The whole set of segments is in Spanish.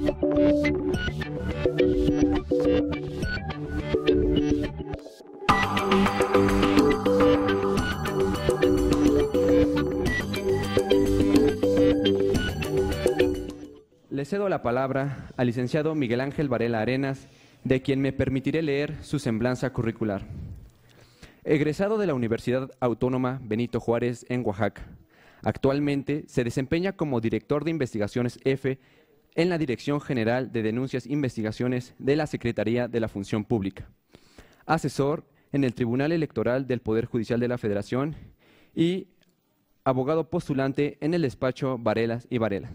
Le cedo la palabra al licenciado Miguel Ángel Varela Arenas, de quien me permitiré leer su semblanza curricular. Egresado de la Universidad Autónoma Benito Juárez en Oaxaca, actualmente se desempeña como director de investigaciones F en la Dirección General de Denuncias e Investigaciones de la Secretaría de la Función Pública, asesor en el Tribunal Electoral del Poder Judicial de la Federación y abogado postulante en el despacho Varelas y Varela.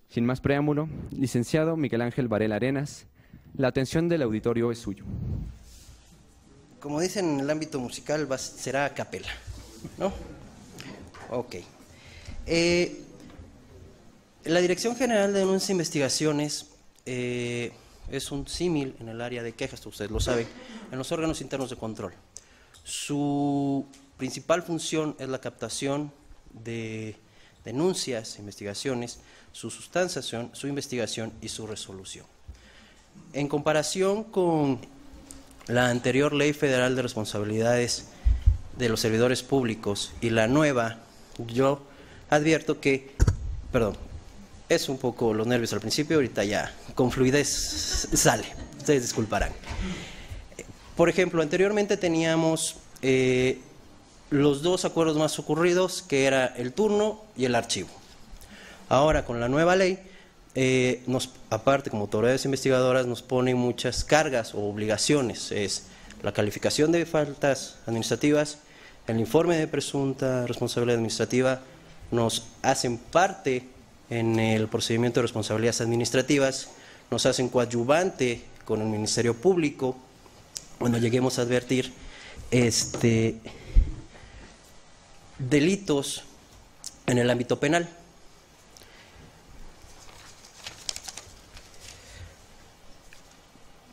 Sin más preámbulo, licenciado Miguel Ángel Varela Arenas, la atención del auditorio es suyo. Como dicen en el ámbito musical, será a capela, ¿no? Ok. La Dirección General de Denuncias e Investigaciones es un símil en el área de quejas, ustedes lo saben, en los órganos internos de control. Su principal función es la captación de denuncias, investigaciones, su sustanciación, su investigación y su resolución. En comparación con la anterior Ley Federal de Responsabilidades de los Servidores Públicos y la nueva, yo advierto que, es un poco los nervios al principio, ahorita ya con fluidez sale, ustedes disculparán. Por ejemplo, anteriormente teníamos los dos acuerdos más ocurridos, que era el turno y el archivo. Ahora, con la nueva ley, aparte como autoridades investigadoras, nos ponen muchas cargas o obligaciones. Es la calificación de faltas administrativas, el informe de presunta responsabilidad administrativa, nos hacen parte en el procedimiento de responsabilidades administrativas, nos hacen coadyuvante con el Ministerio Público cuando lleguemos a advertir delitos en el ámbito penal.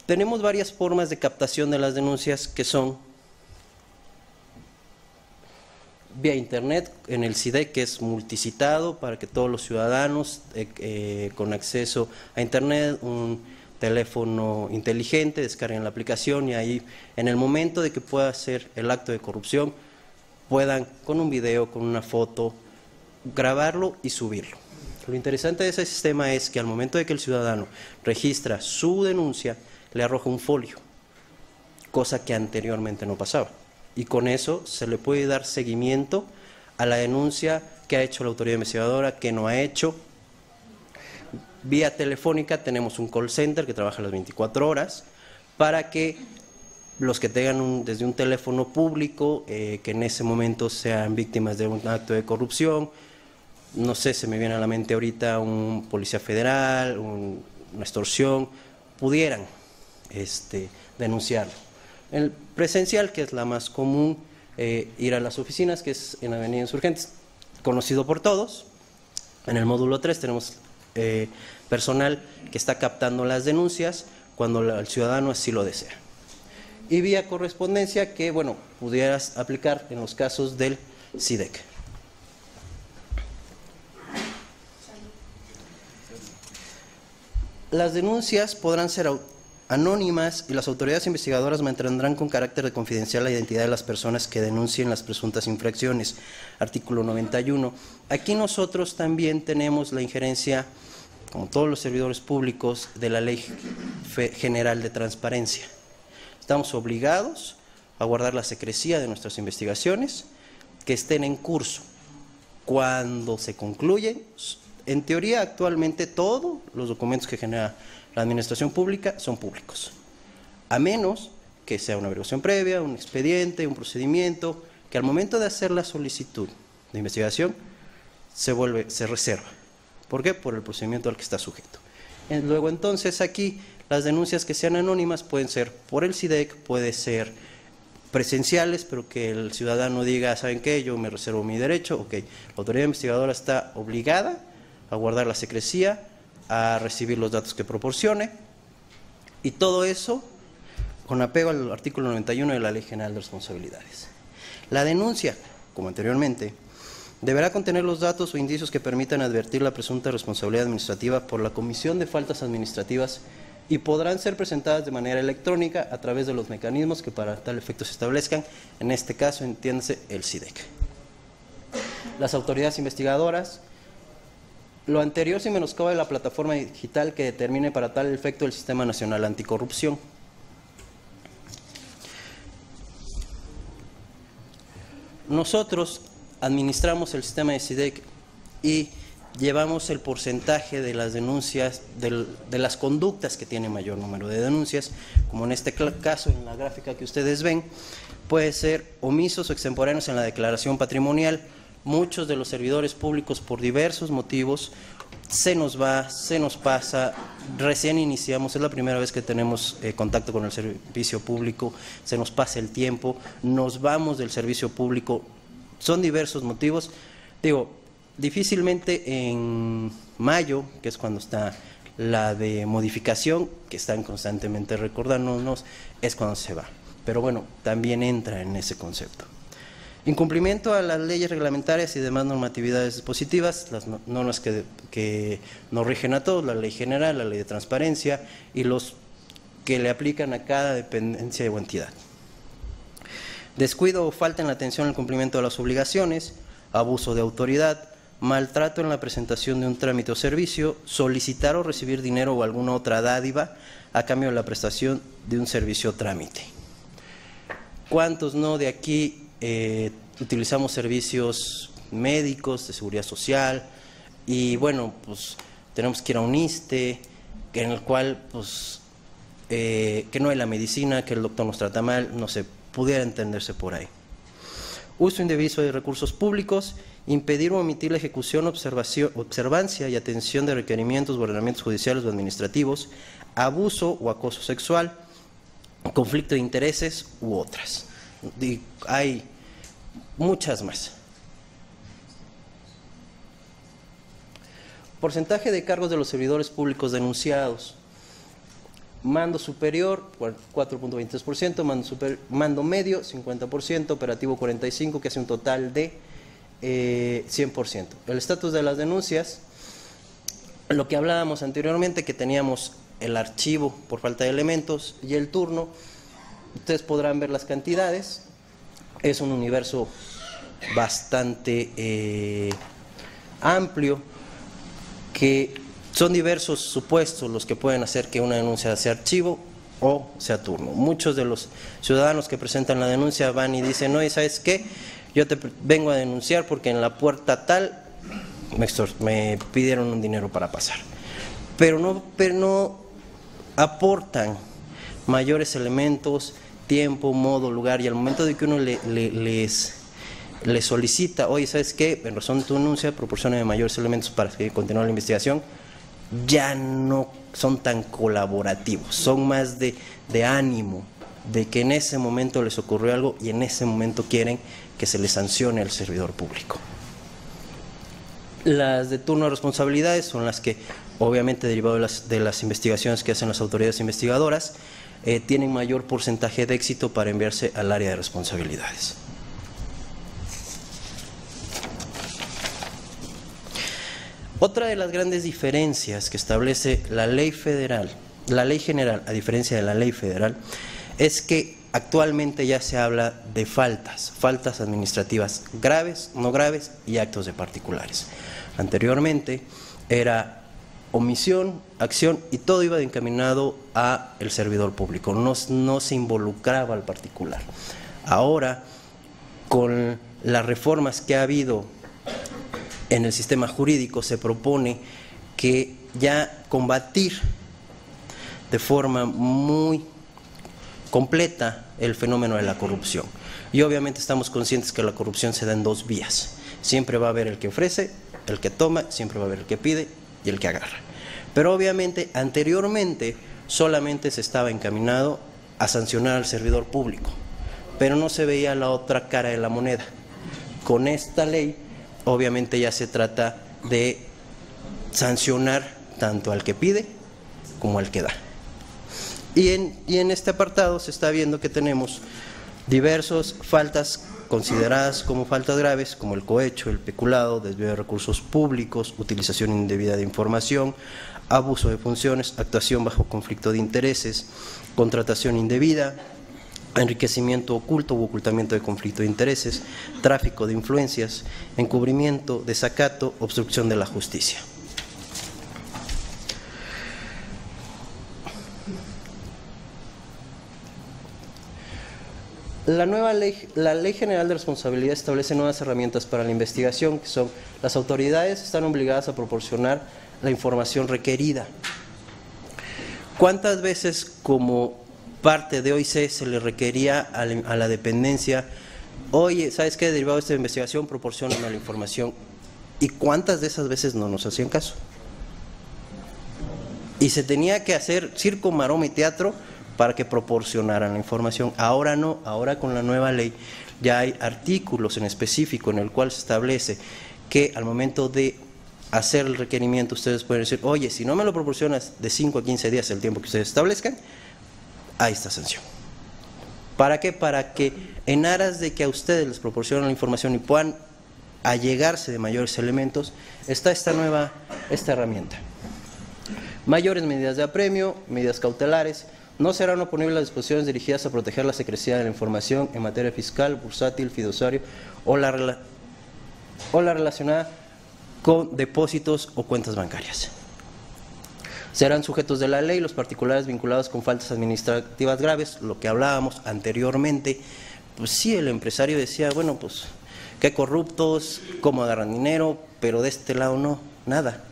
Tenemos varias formas de captación de las denuncias que son vía internet, en el CIDEC, que es multicitado para que todos los ciudadanos con acceso a internet, un teléfono inteligente, descarguen la aplicación y ahí en el momento de que pueda hacer el acto de corrupción puedan con un video, con una foto, grabarlo y subirlo. Lo interesante de ese sistema es que al momento de que el ciudadano registra su denuncia, le arroja un folio, cosa que anteriormente no pasaba. Y con eso se le puede dar seguimiento a la denuncia que ha hecho la autoridad investigadora, que no ha hecho. Vía telefónica tenemos un call center que trabaja las 24 horas para que los que tengan desde un teléfono público, que en ese momento sean víctimas de un acto de corrupción, no sé, se me viene a la mente ahorita un policía federal, una extorsión, pudieran denunciarlo. El presencial, que es la más común, ir a las oficinas, que es en Avenida Insurgentes, conocido por todos. En el módulo 3 tenemos personal que está captando las denuncias cuando el ciudadano así lo desea. Y vía correspondencia que, bueno, pudieras aplicar en los casos del CIDEC. Las denuncias podrán ser anónimas y las autoridades investigadoras mantendrán con carácter de confidencial la identidad de las personas que denuncien las presuntas infracciones. Artículo 91. Aquí nosotros también tenemos la injerencia, como todos los servidores públicos, de la Ley General de Transparencia. Estamos obligados a guardar la secrecía de nuestras investigaciones que estén en curso. Cuando se concluyen, en teoría actualmente todos los documentos que genera la administración pública son públicos, a menos que sea una averiguación previa, un expediente, un procedimiento, que al momento de hacer la solicitud de investigación se reserva. ¿Por qué? Por el procedimiento al que está sujeto. Luego entonces aquí las denuncias que sean anónimas pueden ser por el CIDEC, puede ser presenciales, pero que el ciudadano diga, ¿saben qué? Yo me reservo mi derecho, ok. La autoridad investigadora está obligada a guardar la secrecía, a recibir los datos que proporcione, y todo eso con apego al artículo 91 de la Ley General de Responsabilidades. La denuncia, como anteriormente, Deberá contener los datos o indicios que permitan advertir la presunta responsabilidad administrativa por la comisión de faltas administrativas y podrán ser presentadas de manera electrónica a través de los mecanismos que para tal efecto se establezcan, en este caso, entiéndase, el SIDEC. Las autoridades investigadoras, lo anterior sin menoscabo de la plataforma digital que determine para tal efecto el Sistema Nacional Anticorrupción. Nosotros administramos el sistema de SIDEC y llevamos el porcentaje de las denuncias, de las conductas que tiene mayor número de denuncias, como en este caso, en la gráfica que ustedes ven, puede ser omisos o extemporáneos en la declaración patrimonial. Muchos de los servidores públicos, por diversos motivos, se nos va, se nos pasa, recién iniciamos, es la primera vez que tenemos contacto con el servicio público, se nos pasa el tiempo, nos vamos del servicio público, son diversos motivos. Digo, difícilmente en mayo, que es cuando está la de modificación, que están constantemente recordándonos, es cuando se va. Pero bueno, también entra en ese concepto. Incumplimiento a las leyes reglamentarias y demás normatividades dispositivas, las normas que nos rigen a todos, la ley general, la ley de transparencia y los que le aplican a cada dependencia o entidad. Descuido o falta en la atención al cumplimiento de las obligaciones, abuso de autoridad, maltrato en la presentación de un trámite o servicio, solicitar o recibir dinero o alguna otra dádiva a cambio de la prestación de un servicio o trámite. ¿Cuántos no de aquí utilizamos servicios médicos, de seguridad social, y bueno, pues tenemos que ir a un ISSSTE, en el cual pues que no hay la medicina, que el doctor nos trata mal, no sé, pudiera entenderse por ahí. Uso indebido de recursos públicos, impedir o omitir la ejecución, observancia y atención de requerimientos o ordenamientos judiciales o administrativos, abuso o acoso sexual, conflicto de intereses u otras. Y hay muchas más. Porcentaje de cargos de los servidores públicos denunciados. Mando superior, 4.23%, mando medio, 50%, operativo 45%, que hace un total de 100%. El estatus de las denuncias, lo que hablábamos anteriormente, que teníamos el archivo por falta de elementos y el turno. Ustedes podrán ver las cantidades, es un universo bastante amplio, que son diversos supuestos los que pueden hacer que una denuncia sea archivo o sea turno. Muchos de los ciudadanos que presentan la denuncia van y dicen, no, ¿y sabes qué? Yo te vengo a denunciar porque en la puerta tal me pidieron un dinero para pasar. Pero no aportan mayores elementos, tiempo, modo, lugar, y al momento de que uno les solicita, oye, ¿sabes qué? En razón de tu denuncia, proporciona mayores elementos para que continúe la investigación, ya no son tan colaborativos, son más de ánimo, de que en ese momento les ocurrió algo y en ese momento quieren que se les sancione al servidor público. Las de turno de responsabilidades son las que, obviamente derivado de las investigaciones que hacen las autoridades investigadoras, tienen mayor porcentaje de éxito para enviarse al área de responsabilidades. Otra de las grandes diferencias que establece la ley federal, la ley general, a diferencia de la ley federal, es que actualmente ya se habla de faltas administrativas graves, no graves y actos de particulares. Anteriormente era omisión, acción y todo iba encaminado a el servidor público, no se involucraba al particular. Ahora, con las reformas que ha habido en el sistema jurídico, se propone que ya combatir de forma muy completa el fenómeno de la corrupción. Y obviamente estamos conscientes que la corrupción se da en dos vías. Siempre va a haber el que ofrece, el que toma, siempre va a haber el que pide y el que agarra. Pero obviamente anteriormente solamente se estaba encaminado a sancionar al servidor público, pero no se veía la otra cara de la moneda. Con esta ley obviamente ya se trata de sancionar tanto al que pide como al que da. Y en este apartado se está viendo que tenemos diversas faltas consideradas como faltas graves, como el cohecho, el peculado, desvío de recursos públicos, utilización indebida de información, abuso de funciones, actuación bajo conflicto de intereses, contratación indebida, enriquecimiento oculto u ocultamiento de conflicto de intereses, tráfico de influencias, encubrimiento, desacato, obstrucción de la justicia. La Ley General de Responsabilidad establece nuevas herramientas para la investigación, que son: las autoridades están obligadas a proporcionar la información requerida. ¿Cuántas veces como parte de OIC se le requería a la dependencia: oye, ¿sabes qué? Derivado de esta investigación, proporcioname la información? ¿Y cuántas de esas veces no nos hacían caso? Y se tenía que hacer circo, maroma y teatro para que proporcionaran la información. Ahora no, ahora con la nueva ley ya hay artículos en específico en el cual se establece que al momento de hacer el requerimiento ustedes pueden decir: oye, si no me lo proporcionas de 5 a 15 días, el tiempo que ustedes establezcan, hay esta sanción. ¿Para qué? Para que en aras de que a ustedes les proporcionen la información y puedan allegarse de mayores elementos, está esta herramienta. Mayores medidas de apremio, medidas cautelares. No serán oponibles las disposiciones dirigidas a proteger la secrecía de la información en materia fiscal, bursátil, fiduciario o la relacionada con depósitos o cuentas bancarias. Serán sujetos de la ley los particulares vinculados con faltas administrativas graves, lo que hablábamos anteriormente. Pues sí, el empresario decía: bueno, pues qué corruptos, cómo agarran dinero, pero de este lado no, nada.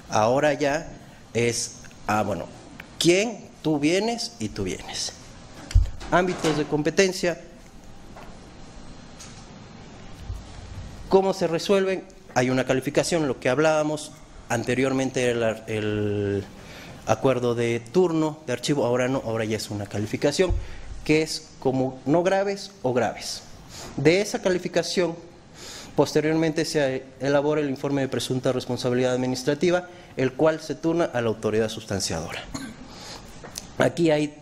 Ahora ya es: bueno, ¿quién? Tú vienes y tú vienes. Ámbitos de competencia. ¿Cómo se resuelven? Hay una calificación, lo que hablábamos anteriormente era el acuerdo de turno, de archivo, ahora no, ahora ya es una calificación que es como no graves o graves. De esa calificación, posteriormente se elabora el informe de presunta responsabilidad administrativa, el cual se turna a la autoridad sustanciadora. Aquí hay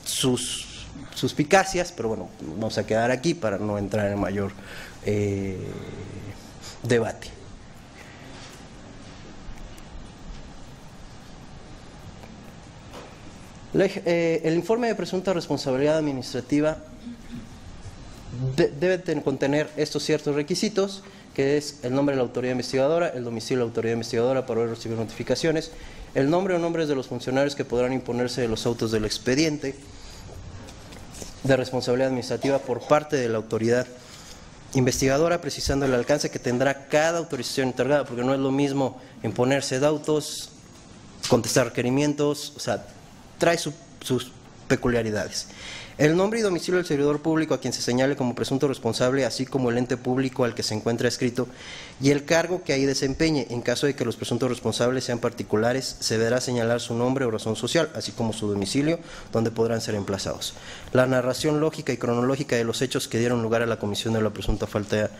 sus suspicacias, pero bueno, vamos a quedar aquí para no entrar en mayor debate. El informe de presunta responsabilidad administrativa debe contener estos ciertos requisitos, que es el nombre de la autoridad investigadora, el domicilio de la autoridad investigadora para poder recibir notificaciones, el nombre o nombres de los funcionarios que podrán imponerse de los autos del expediente de responsabilidad administrativa por parte de la autoridad investigadora, precisando el alcance que tendrá cada autorización otorgada, porque no es lo mismo imponerse de autos, contestar requerimientos, o sea, trae sus peculiaridades. El nombre y domicilio del servidor público a quien se señale como presunto responsable, así como el ente público al que se encuentra adscrito, y el cargo que ahí desempeñe. En caso de que los presuntos responsables sean particulares, se deberá señalar su nombre o razón social, así como su domicilio, donde podrán ser emplazados. La narración lógica y cronológica de los hechos que dieron lugar a la comisión de la presunta falta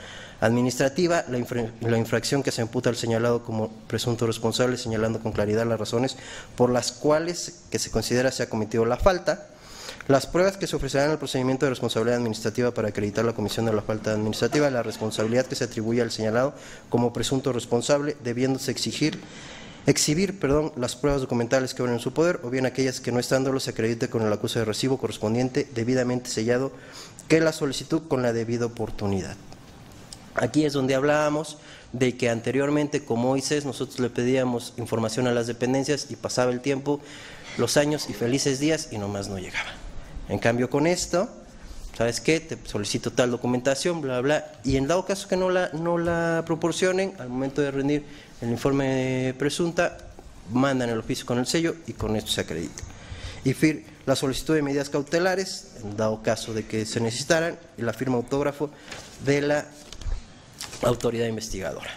administrativa, la infracción que se imputa al señalado como presunto responsable, señalando con claridad las razones por las cuales que se considera se ha cometido la falta, las pruebas que se ofrecerán en el procedimiento de responsabilidad administrativa para acreditar la comisión de la falta administrativa, la responsabilidad que se atribuye al señalado como presunto responsable, debiéndose exhibir las pruebas documentales que obren en su poder, o bien aquellas que no estándolo se acredite con el acuse de recibo correspondiente debidamente sellado, que la solicitud con la debida oportunidad. Aquí es donde hablábamos de que anteriormente, como OICES, nosotros le pedíamos información a las dependencias y pasaba el tiempo, los años y felices días y nomás no llegaba. En cambio con esto, ¿sabes qué? Te solicito tal documentación, bla, bla, y en dado caso que no la proporcionen, al momento de rendir el informe presunta, mandan el oficio con el sello y con esto se acredita. Y la solicitud de medidas cautelares, en dado caso de que se necesitaran, y la firma autógrafo de la autoridad investigadora.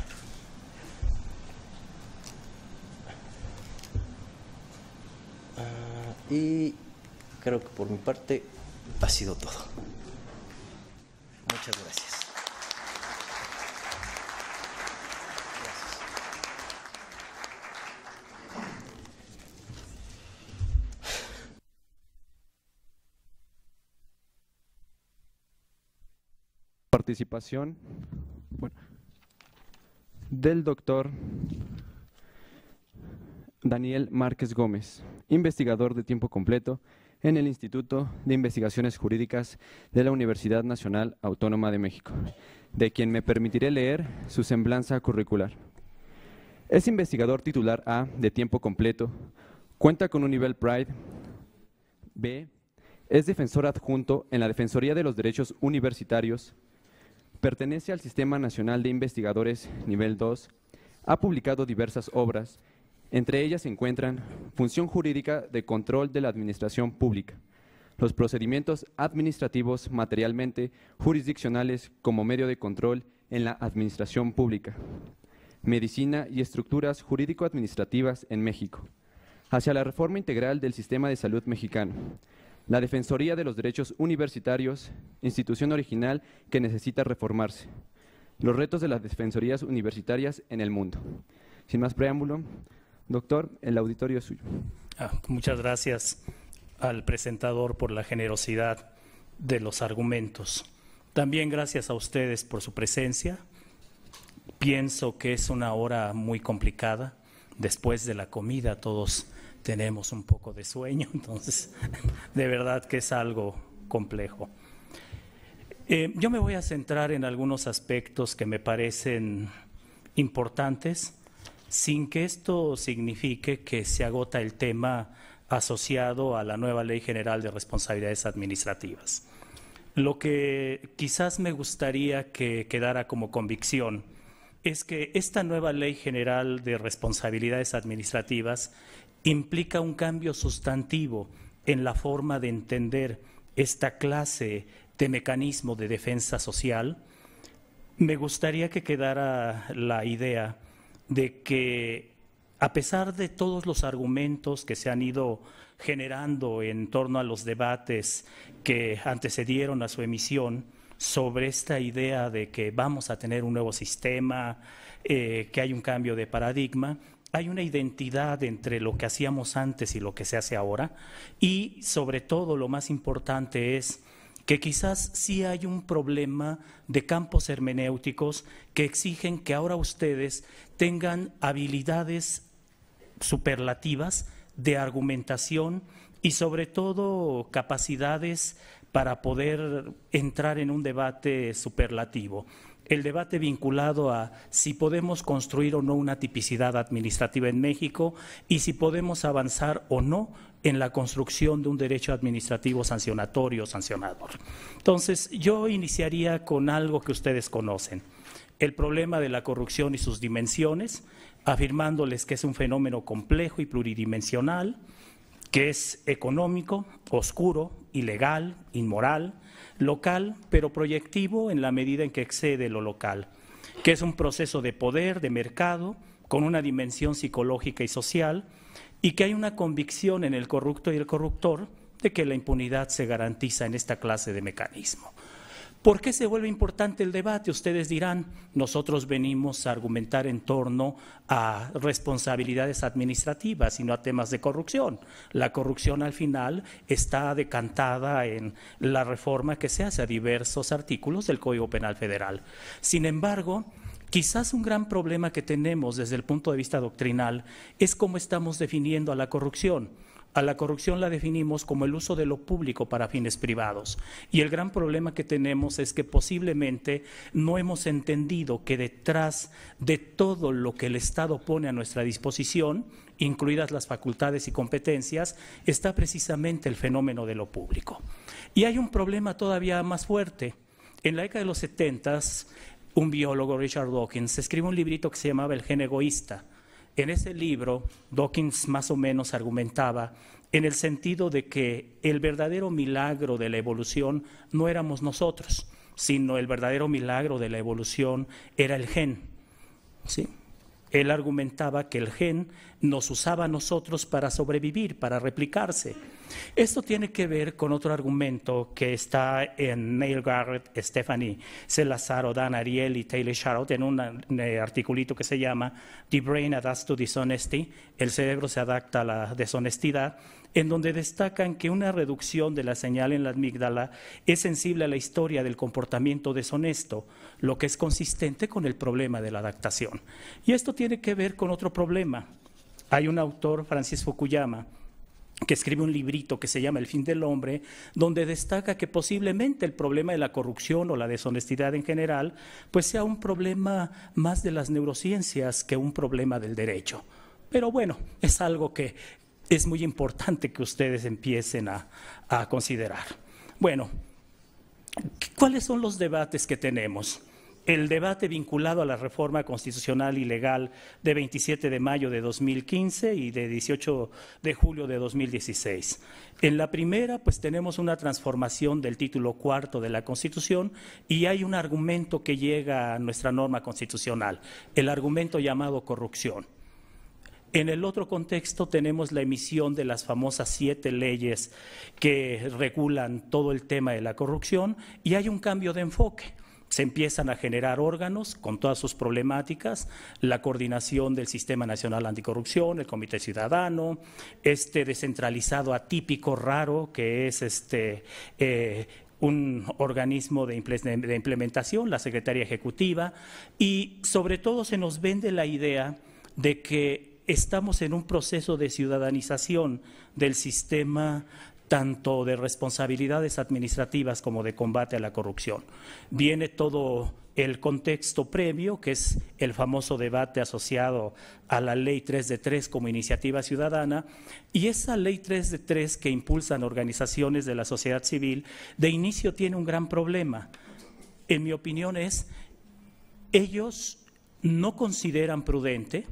Y creo que por mi parte ha sido todo. Muchas gracias. participación del doctor Daniel Márquez Gómez, investigador de tiempo completo en el Instituto de Investigaciones Jurídicas de la Universidad Nacional Autónoma de México, de quien me permitiré leer su semblanza curricular. Es investigador titular A de tiempo completo, cuenta con un nivel Pride B, es defensor adjunto en la Defensoría de los Derechos Universitarios, pertenece al Sistema Nacional de Investigadores nivel 2, ha publicado diversas obras. Entre ellas se encuentran Función Jurídica de Control de la Administración Pública, los procedimientos administrativos materialmente jurisdiccionales como medio de control en la administración pública, Medicina y estructuras jurídico-administrativas en México, hacia la reforma integral del sistema de salud mexicano, la Defensoría de los Derechos Universitarios, institución original que necesita reformarse, los retos de las defensorías universitarias en el mundo. Sin más preámbulo, doctor, el auditorio es suyo. Muchas gracias al presentador por la generosidad de los argumentos. También gracias a ustedes por su presencia. Pienso que es una hora muy complicada. Después de la comida todos tenemos un poco de sueño, entonces de verdad que es algo complejo. Yo me voy a centrar en algunos aspectos que me parecen importantes, sin que esto signifique que se agota el tema asociado a la nueva Ley General de Responsabilidades Administrativas. Lo que quizás me gustaría que quedara como convicción es que esta nueva Ley General de Responsabilidades Administrativas implica un cambio sustantivo en la forma de entender esta clase de mecanismo de defensa social. Me gustaría que quedara la idea de que, a pesar de todos los argumentos que se han ido generando en torno a los debates que antecedieron a su emisión sobre esta idea de que vamos a tener un nuevo sistema, que hay un cambio de paradigma, hay una identidad entre lo que hacíamos antes y lo que se hace ahora, y sobre todo lo más importante es que quizás sí hay un problema de campos hermenéuticos que exigen que ahora ustedes tengan habilidades superlativas de argumentación y sobre todo capacidades para poder entrar en un debate superlativo. El debate vinculado a si podemos construir o no una tipicidad administrativa en México y si podemos avanzar o no en la construcción de un derecho administrativo sancionatorio, sancionador. Entonces, yo iniciaría con algo que ustedes conocen, el problema de la corrupción y sus dimensiones, afirmándoles que es un fenómeno complejo y pluridimensional, que es económico, oscuro, ilegal, inmoral, local, pero proyectivo en la medida en que excede lo local, que es un proceso de poder, de mercado, con una dimensión psicológica y social, y que hay una convicción en el corrupto y el corruptor de que la impunidad se garantiza en esta clase de mecanismo. ¿Por qué se vuelve importante el debate? Ustedes dirán, nosotros venimos a argumentar en torno a responsabilidades administrativas y no a temas de corrupción. La corrupción al final está decantada en la reforma que se hace a diversos artículos del Código Penal Federal. Sin embargo, quizás un gran problema que tenemos desde el punto de vista doctrinal es cómo estamos definiendo a la corrupción. A la corrupción la definimos como el uso de lo público para fines privados. Y el gran problema que tenemos es que posiblemente no hemos entendido que detrás de todo lo que el Estado pone a nuestra disposición, incluidas las facultades y competencias, está precisamente el fenómeno de lo público. Y hay un problema todavía más fuerte. En la década de los 70s, un biólogo, Richard Dawkins, escribe un librito que se llamaba El gen egoísta. En ese libro, Dawkins más o menos argumentaba en el sentido de que el verdadero milagro de la evolución no éramos nosotros, sino el verdadero milagro de la evolución era el gen, ¿sí? Él argumentaba que el gen nos usaba a nosotros para sobrevivir, para replicarse. Esto tiene que ver con otro argumento que está en Neil Garrett, Stephanie Salazar, Dan Ariely y Taylor Sharot en un articulito que se llama The Brain Adapts to Dishonesty, el cerebro se adapta a la deshonestidad, en donde destacan que una reducción de la señal en la amígdala es sensible a la historia del comportamiento deshonesto, lo que es consistente con el problema de la adaptación. Y esto tiene que ver con otro problema. Hay un autor, Francis Fukuyama, que escribe un librito que se llama El fin del hombre, donde destaca que posiblemente el problema de la corrupción o la deshonestidad en general, pues sea un problema más de las neurociencias que un problema del derecho. Pero bueno, es algo que es muy importante que ustedes empiecen a considerar. Bueno, ¿cuáles son los debates que tenemos? El debate vinculado a la reforma constitucional y legal de 27 de mayo de 2015 y de 18 de julio de 2016. En la primera, pues tenemos una transformación del título cuarto de la Constitución y hay un argumento que llega a nuestra norma constitucional, el argumento llamado corrupción. En el otro contexto tenemos la emisión de las famosas 7 leyes que regulan todo el tema de la corrupción y hay un cambio de enfoque. Se empiezan a generar órganos con todas sus problemáticas, la coordinación del Sistema Nacional Anticorrupción, el Comité Ciudadano, este descentralizado atípico raro que es un organismo de implementación, la Secretaría Ejecutiva, y sobre todo se nos vende la idea de que estamos en un proceso de ciudadanización del sistema tanto de responsabilidades administrativas como de combate a la corrupción. Viene todo el contexto previo, que es el famoso debate asociado a la Ley 3 de 3 como iniciativa ciudadana, y esa Ley 3 de 3 que impulsan organizaciones de la sociedad civil, de inicio tiene un gran problema. En mi opinión ellos no consideran prudente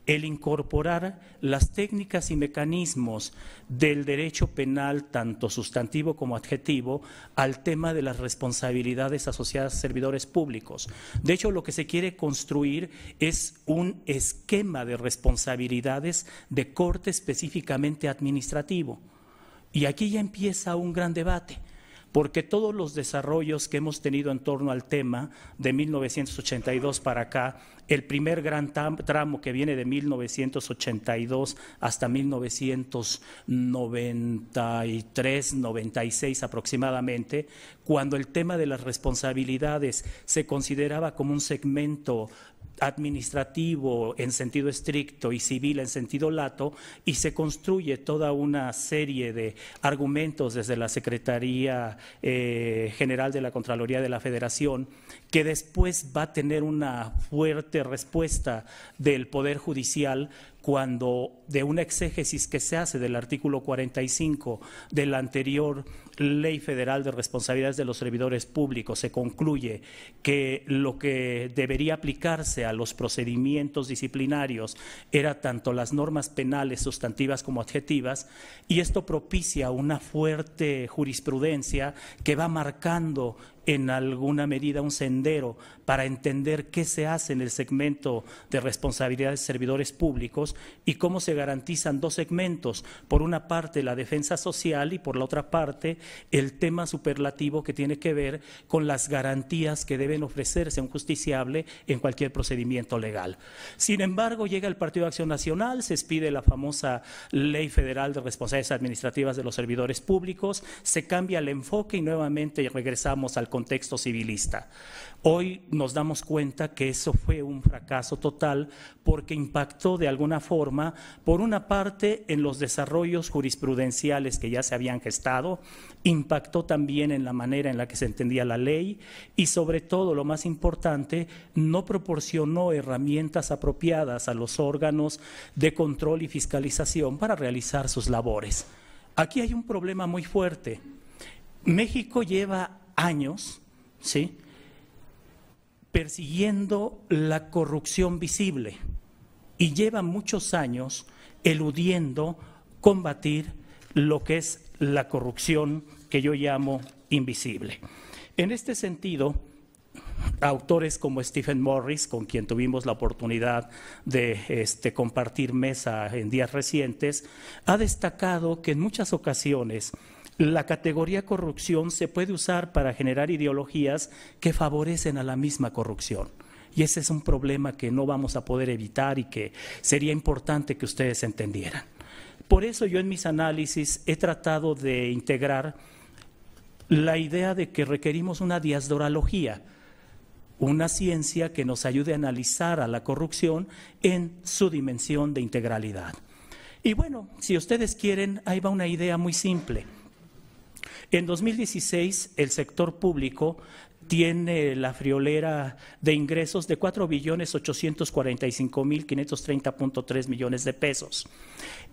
el incorporar las técnicas y mecanismos del derecho penal, tanto sustantivo como adjetivo, al tema de las responsabilidades asociadas a servidores públicos. De hecho, lo que se quiere construir es un esquema de responsabilidades de corte específicamente administrativo. Y aquí ya empieza un gran debate, porque todos los desarrollos que hemos tenido en torno al tema de 1982 para acá, el primer gran tramo que viene de 1982 hasta 1993, 96 aproximadamente, cuando el tema de las responsabilidades se consideraba como un segmento administrativo en sentido estricto y civil en sentido lato, y se construye toda una serie de argumentos desde la Secretaría General de la Contraloría de la Federación, que después va a tener una fuerte respuesta del Poder Judicial cuando de una exégesis que se hace del artículo 45 de la anterior Ley Federal de Responsabilidades de los Servidores Públicos se concluye que lo que debería aplicarse a los procedimientos disciplinarios era tanto las normas penales sustantivas como adjetivas, y esto propicia una fuerte jurisprudencia que va marcando en alguna medida un sendero para entender qué se hace en el segmento de responsabilidades de servidores públicos y cómo se garantizan dos segmentos, por una parte la defensa social y por la otra parte el tema superlativo que tiene que ver con las garantías que deben ofrecerse a un justiciable en cualquier procedimiento legal. Sin embargo, llega el Partido de Acción Nacional, se expide la famosa Ley Federal de Responsabilidades Administrativas de los Servidores Públicos, se cambia el enfoque y nuevamente regresamos al contexto civilista. Hoy nos damos cuenta que eso fue un fracaso total porque impactó de alguna forma, por una parte, en los desarrollos jurisprudenciales que ya se habían gestado, impactó también en la manera en la que se entendía la ley y, sobre todo, lo más importante, no proporcionó herramientas apropiadas a los órganos de control y fiscalización para realizar sus labores. Aquí hay un problema muy fuerte. México lleva años, ¿sí?, persiguiendo la corrupción visible y lleva muchos años eludiendo combatir lo que es la corrupción que yo llamo invisible. En este sentido, autores como Stephen Morris, con quien tuvimos la oportunidad de compartir mesa en días recientes, ha destacado que en muchas ocasiones la categoría corrupción se puede usar para generar ideologías que favorecen a la misma corrupción. Y ese es un problema que no vamos a poder evitar y que sería importante que ustedes entendieran. Por eso yo en mis análisis he tratado de integrar la idea de que requerimos una diasdoralogía, una ciencia que nos ayude a analizar a la corrupción en su dimensión de integralidad. Y bueno, si ustedes quieren, ahí va una idea muy simple. En 2016, el sector público tiene la friolera de ingresos de 4.845.530.3 millones de pesos.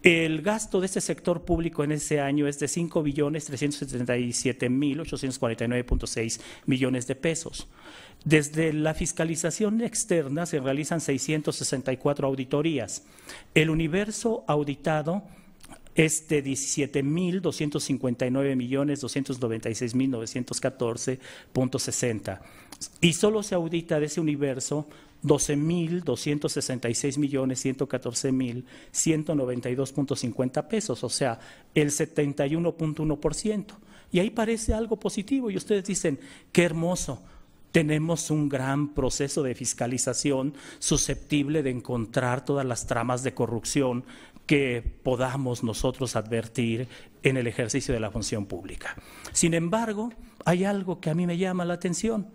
El gasto de este sector público en ese año es de 5.377.849.6 millones de pesos. Desde la fiscalización externa se realizan 664 auditorías. El universo auditado es de 17.259.296.914.60 y solo se audita de ese universo 12.266.114.192.50 pesos, o sea, el 71.1%. Y ahí parece algo positivo y ustedes dicen, qué hermoso. Tenemos un gran proceso de fiscalización susceptible de encontrar todas las tramas de corrupción que podamos nosotros advertir en el ejercicio de la función pública. Sin embargo, hay algo que a mí me llama la atención.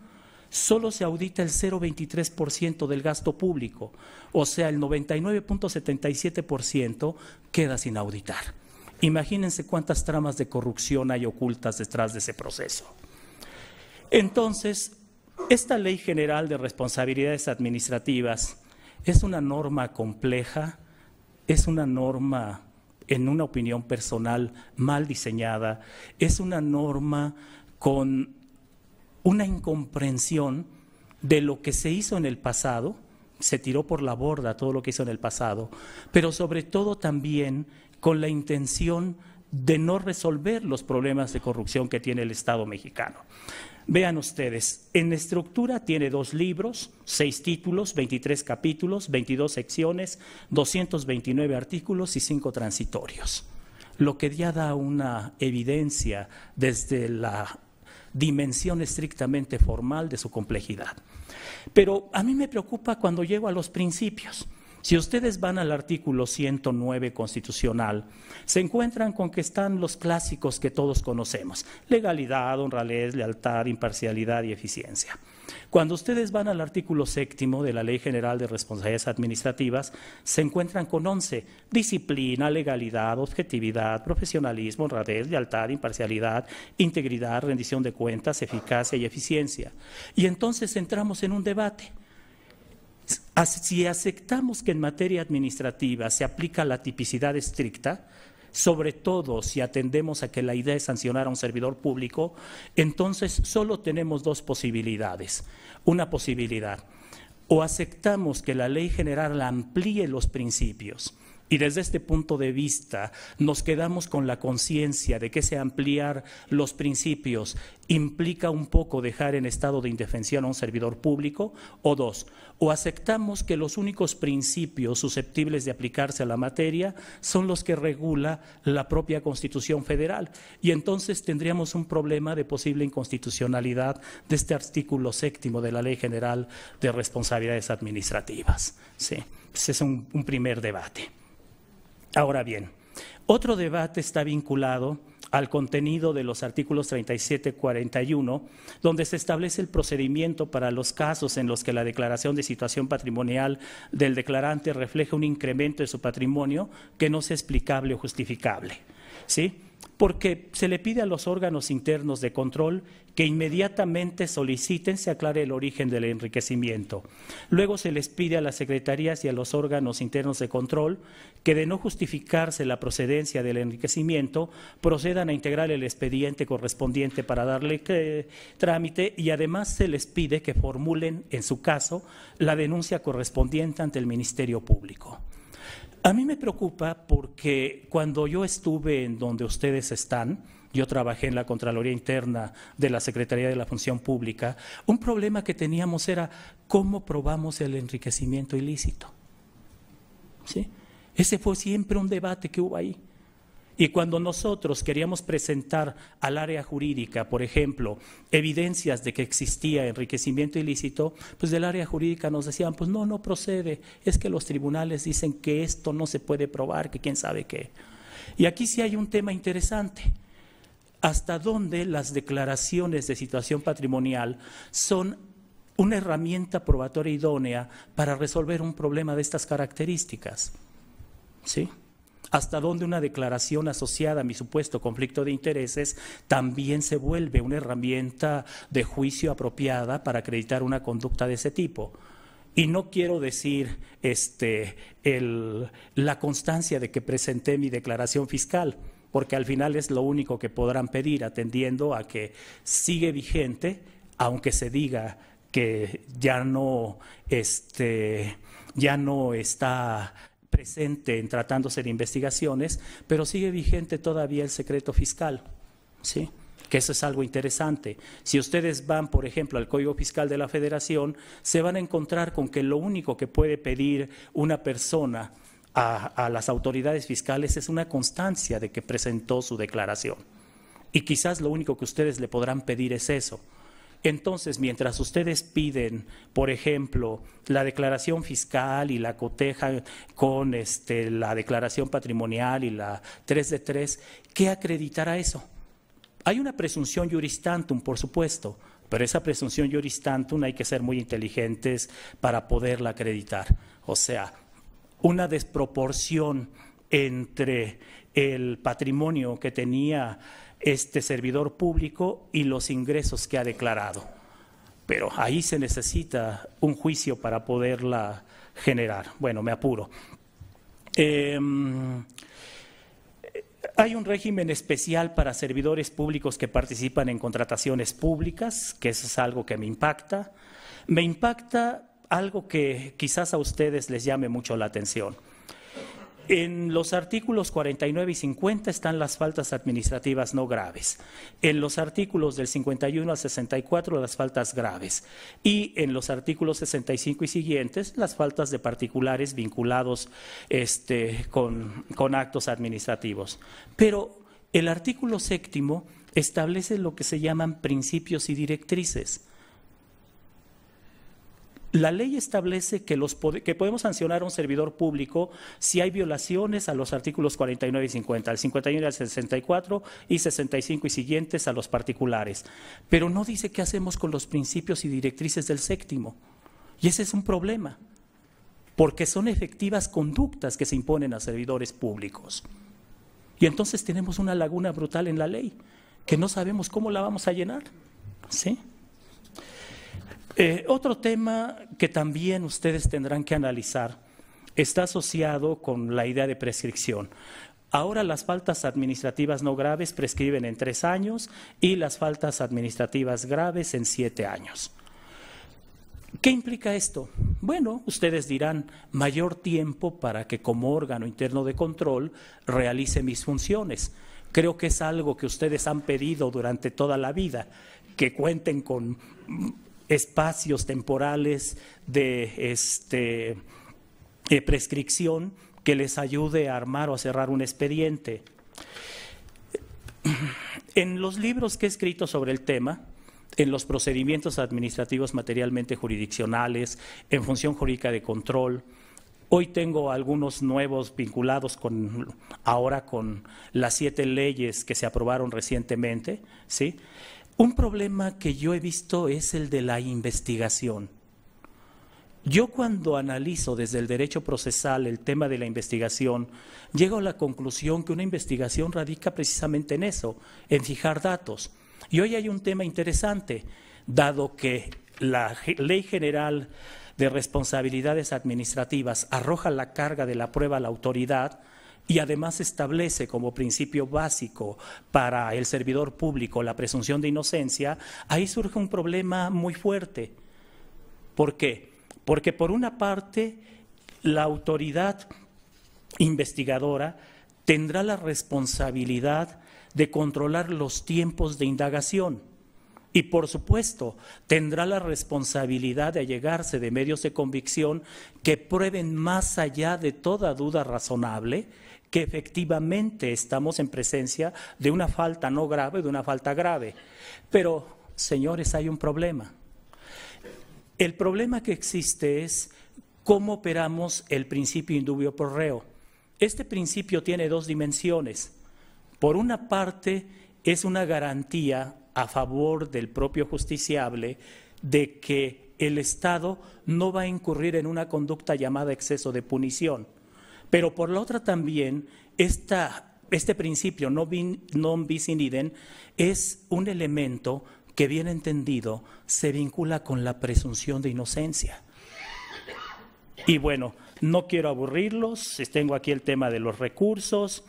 Solo se audita el 0,23% del gasto público, o sea, el 99.77% queda sin auditar. Imagínense cuántas tramas de corrupción hay ocultas detrás de ese proceso. Entonces, esta Ley General de Responsabilidades Administrativas es una norma compleja, es una norma, en una opinión personal, mal diseñada, es una norma con una incomprensión de lo que se hizo en el pasado, se tiró por la borda todo lo que hizo en el pasado, pero sobre todo también con la intención de no resolver los problemas de corrupción que tiene el Estado mexicano. Vean ustedes, en estructura tiene 2 libros, 6 títulos, 23 capítulos, 22 secciones, 229 artículos y 5 transitorios, lo que ya da una evidencia desde la dimensión estrictamente formal de su complejidad. Pero a mí me preocupa cuando llego a los principios. Si ustedes van al artículo 109 constitucional, se encuentran con que están los clásicos que todos conocemos: legalidad, honradez, lealtad, imparcialidad y eficiencia. Cuando ustedes van al artículo 7º de la Ley General de Responsabilidades Administrativas, se encuentran con 11: disciplina, legalidad, objetividad, profesionalismo, honradez, lealtad, imparcialidad, integridad, rendición de cuentas, eficacia y eficiencia. Y entonces entramos en un debate. Si aceptamos que en materia administrativa se aplica la tipicidad estricta, sobre todo si atendemos a que la idea es sancionar a un servidor público, entonces solo tenemos 2 posibilidades. Una posibilidad, o aceptamos que la ley general amplíe los principios, y desde este punto de vista nos quedamos con la conciencia de que ese ampliar los principios implica un poco dejar en estado de indefensión a un servidor público, o 2, o aceptamos que los únicos principios susceptibles de aplicarse a la materia son los que regula la propia Constitución Federal, y entonces tendríamos un problema de posible inconstitucionalidad de este artículo 7º de la Ley General de Responsabilidades Administrativas. Sí, ese es un primer debate. Ahora bien, otro debate está vinculado al contenido de los artículos 37 y 41, donde se establece el procedimiento para los casos en los que la declaración de situación patrimonial del declarante refleja un incremento de su patrimonio que no sea explicable o justificable, ¿sí? Porque se le pide a los órganos internos de control que inmediatamente soliciten se aclare el origen del enriquecimiento. Luego se les pide a las secretarías y a los órganos internos de control que, de no justificarse la procedencia del enriquecimiento, procedan a integrar el expediente correspondiente para darle trámite, y además se les pide que formulen, en su caso, la denuncia correspondiente ante el Ministerio Público. A mí me preocupa porque cuando yo estuve en donde ustedes están, yo trabajé en la Contraloría Interna de la Secretaría de la Función Pública, un problema que teníamos era cómo probamos el enriquecimiento ilícito. ¿Sí? Ese fue siempre un debate que hubo ahí. Y cuando nosotros queríamos presentar al área jurídica, por ejemplo, evidencias de que existía enriquecimiento ilícito, pues del área jurídica nos decían, pues no procede, es que los tribunales dicen que esto no se puede probar, que quién sabe qué. Y aquí sí hay un tema interesante. ¿Hasta dónde las declaraciones de situación patrimonial son una herramienta probatoria idónea para resolver un problema de estas características? ¿Sí? Hasta dónde una declaración asociada a mi supuesto conflicto de intereses también se vuelve una herramienta de juicio apropiada para acreditar una conducta de ese tipo. Y no quiero decir la constancia de que presenté mi declaración fiscal, porque al final es lo único que podrán pedir, atendiendo a que sigue vigente, aunque se diga que ya no está presente en tratándose de investigaciones, pero sigue vigente todavía el secreto fiscal, ¿sí? Que eso es algo interesante. Si ustedes van, por ejemplo, al Código Fiscal de la Federación, se van a encontrar con que lo único que puede pedir una persona a las autoridades fiscales es una constancia de que presentó su declaración. Y quizás lo único que ustedes le podrán pedir es eso. Entonces, mientras ustedes piden, por ejemplo, la declaración fiscal y la cotejan con la declaración patrimonial y la 3 de 3, ¿qué acreditará eso? Hay una presunción juris tantum, por supuesto, pero esa presunción juris tantum hay que ser muy inteligentes para poderla acreditar. O sea, una desproporción entre el patrimonio que tenía este servidor público y los ingresos que ha declarado. Pero ahí se necesita un juicio para poderla generar. Bueno, me apuro. Hay un régimen especial para servidores públicos que participan en contrataciones públicas, que eso es algo que me impacta. Me impacta algo que quizás a ustedes les llame mucho la atención. En los artículos 49 y 50 están las faltas administrativas no graves. En los artículos del 51 al 64 las faltas graves. Y en los artículos 65 y siguientes las faltas de particulares vinculados con actos administrativos. Pero el artículo 7º establece lo que se llaman principios y directrices. La ley establece que podemos sancionar a un servidor público si hay violaciones a los artículos 49 y 50, al 51 y al 64 y 65 y siguientes a los particulares. Pero no dice qué hacemos con los principios y directrices del 7º. Y ese es un problema, porque son efectivas conductas que se imponen a servidores públicos. Y entonces tenemos una laguna brutal en la ley, que no sabemos cómo la vamos a llenar, ¿sí? Otro tema que también ustedes tendrán que analizar está asociado con la idea de prescripción. Ahora las faltas administrativas no graves prescriben en 3 años y las faltas administrativas graves en 7 años. ¿Qué implica esto? Bueno, ustedes dirán, mayor tiempo para que como órgano interno de control realice mis funciones. Creo que es algo que ustedes han pedido durante toda la vida, que cuenten con espacios temporales de prescripción que les ayude a armar o a cerrar un expediente. En los libros que he escrito sobre el tema, en los procedimientos administrativos materialmente jurisdiccionales, en función jurídica de control, hoy tengo algunos nuevos vinculados ahora con las 7 leyes que se aprobaron recientemente, ¿sí? Un problema que yo he visto es el de la investigación. Yo cuando analizo desde el derecho procesal el tema de la investigación, llego a la conclusión que una investigación radica precisamente en eso, en fijar datos. Y hoy hay un tema interesante, dado que la Ley General de Responsabilidades Administrativas arroja la carga de la prueba a la autoridad, y además establece como principio básico para el servidor público la presunción de inocencia, ahí surge un problema muy fuerte. ¿Por qué? Porque por una parte la autoridad investigadora tendrá la responsabilidad de controlar los tiempos de indagación y, por supuesto, tendrá la responsabilidad de allegarse de medios de convicción que prueben más allá de toda duda razonable que efectivamente estamos en presencia de una falta no grave, de una falta grave. Pero, señores, hay un problema. El problema que existe es cómo operamos el principio indubio pro reo. Este principio tiene dos dimensiones. Por una parte, es una garantía a favor del propio justiciable de que el Estado no va a incurrir en una conducta llamada exceso de punición. Pero por la otra también, este principio non bis in idem es un elemento que, bien entendido, se vincula con la presunción de inocencia. Y bueno, no quiero aburrirlos, tengo aquí el tema de los recursos,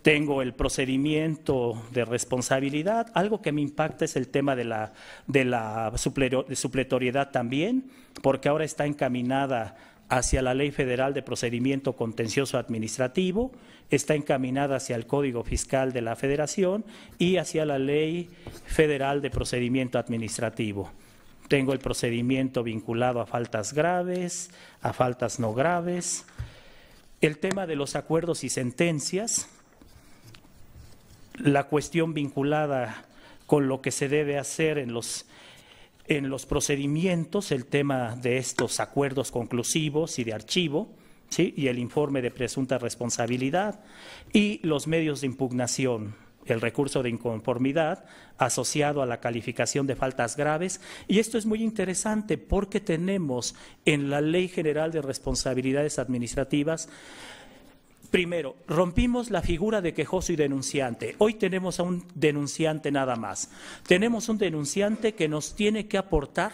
tengo el procedimiento de responsabilidad. Algo que me impacta es el tema de la supletoriedad también, porque ahora está encaminada hacia la Ley Federal de Procedimiento Contencioso Administrativo, está encaminada hacia el Código Fiscal de la Federación y hacia la Ley Federal de Procedimiento Administrativo. Tengo el procedimiento vinculado a faltas graves, a faltas no graves, el tema de los acuerdos y sentencias, la cuestión vinculada con lo que se debe hacer en los procedimientos, el tema de estos acuerdos conclusivos y de archivo, ¿sí? Y el informe de presunta responsabilidad y los medios de impugnación, el recurso de inconformidad asociado a la calificación de faltas graves. Y esto es muy interesante porque tenemos en la Ley General de Responsabilidades Administrativas, primero, rompimos la figura de quejoso y denunciante. Hoy tenemos a un denunciante nada más. Tenemos un denunciante que nos tiene que aportar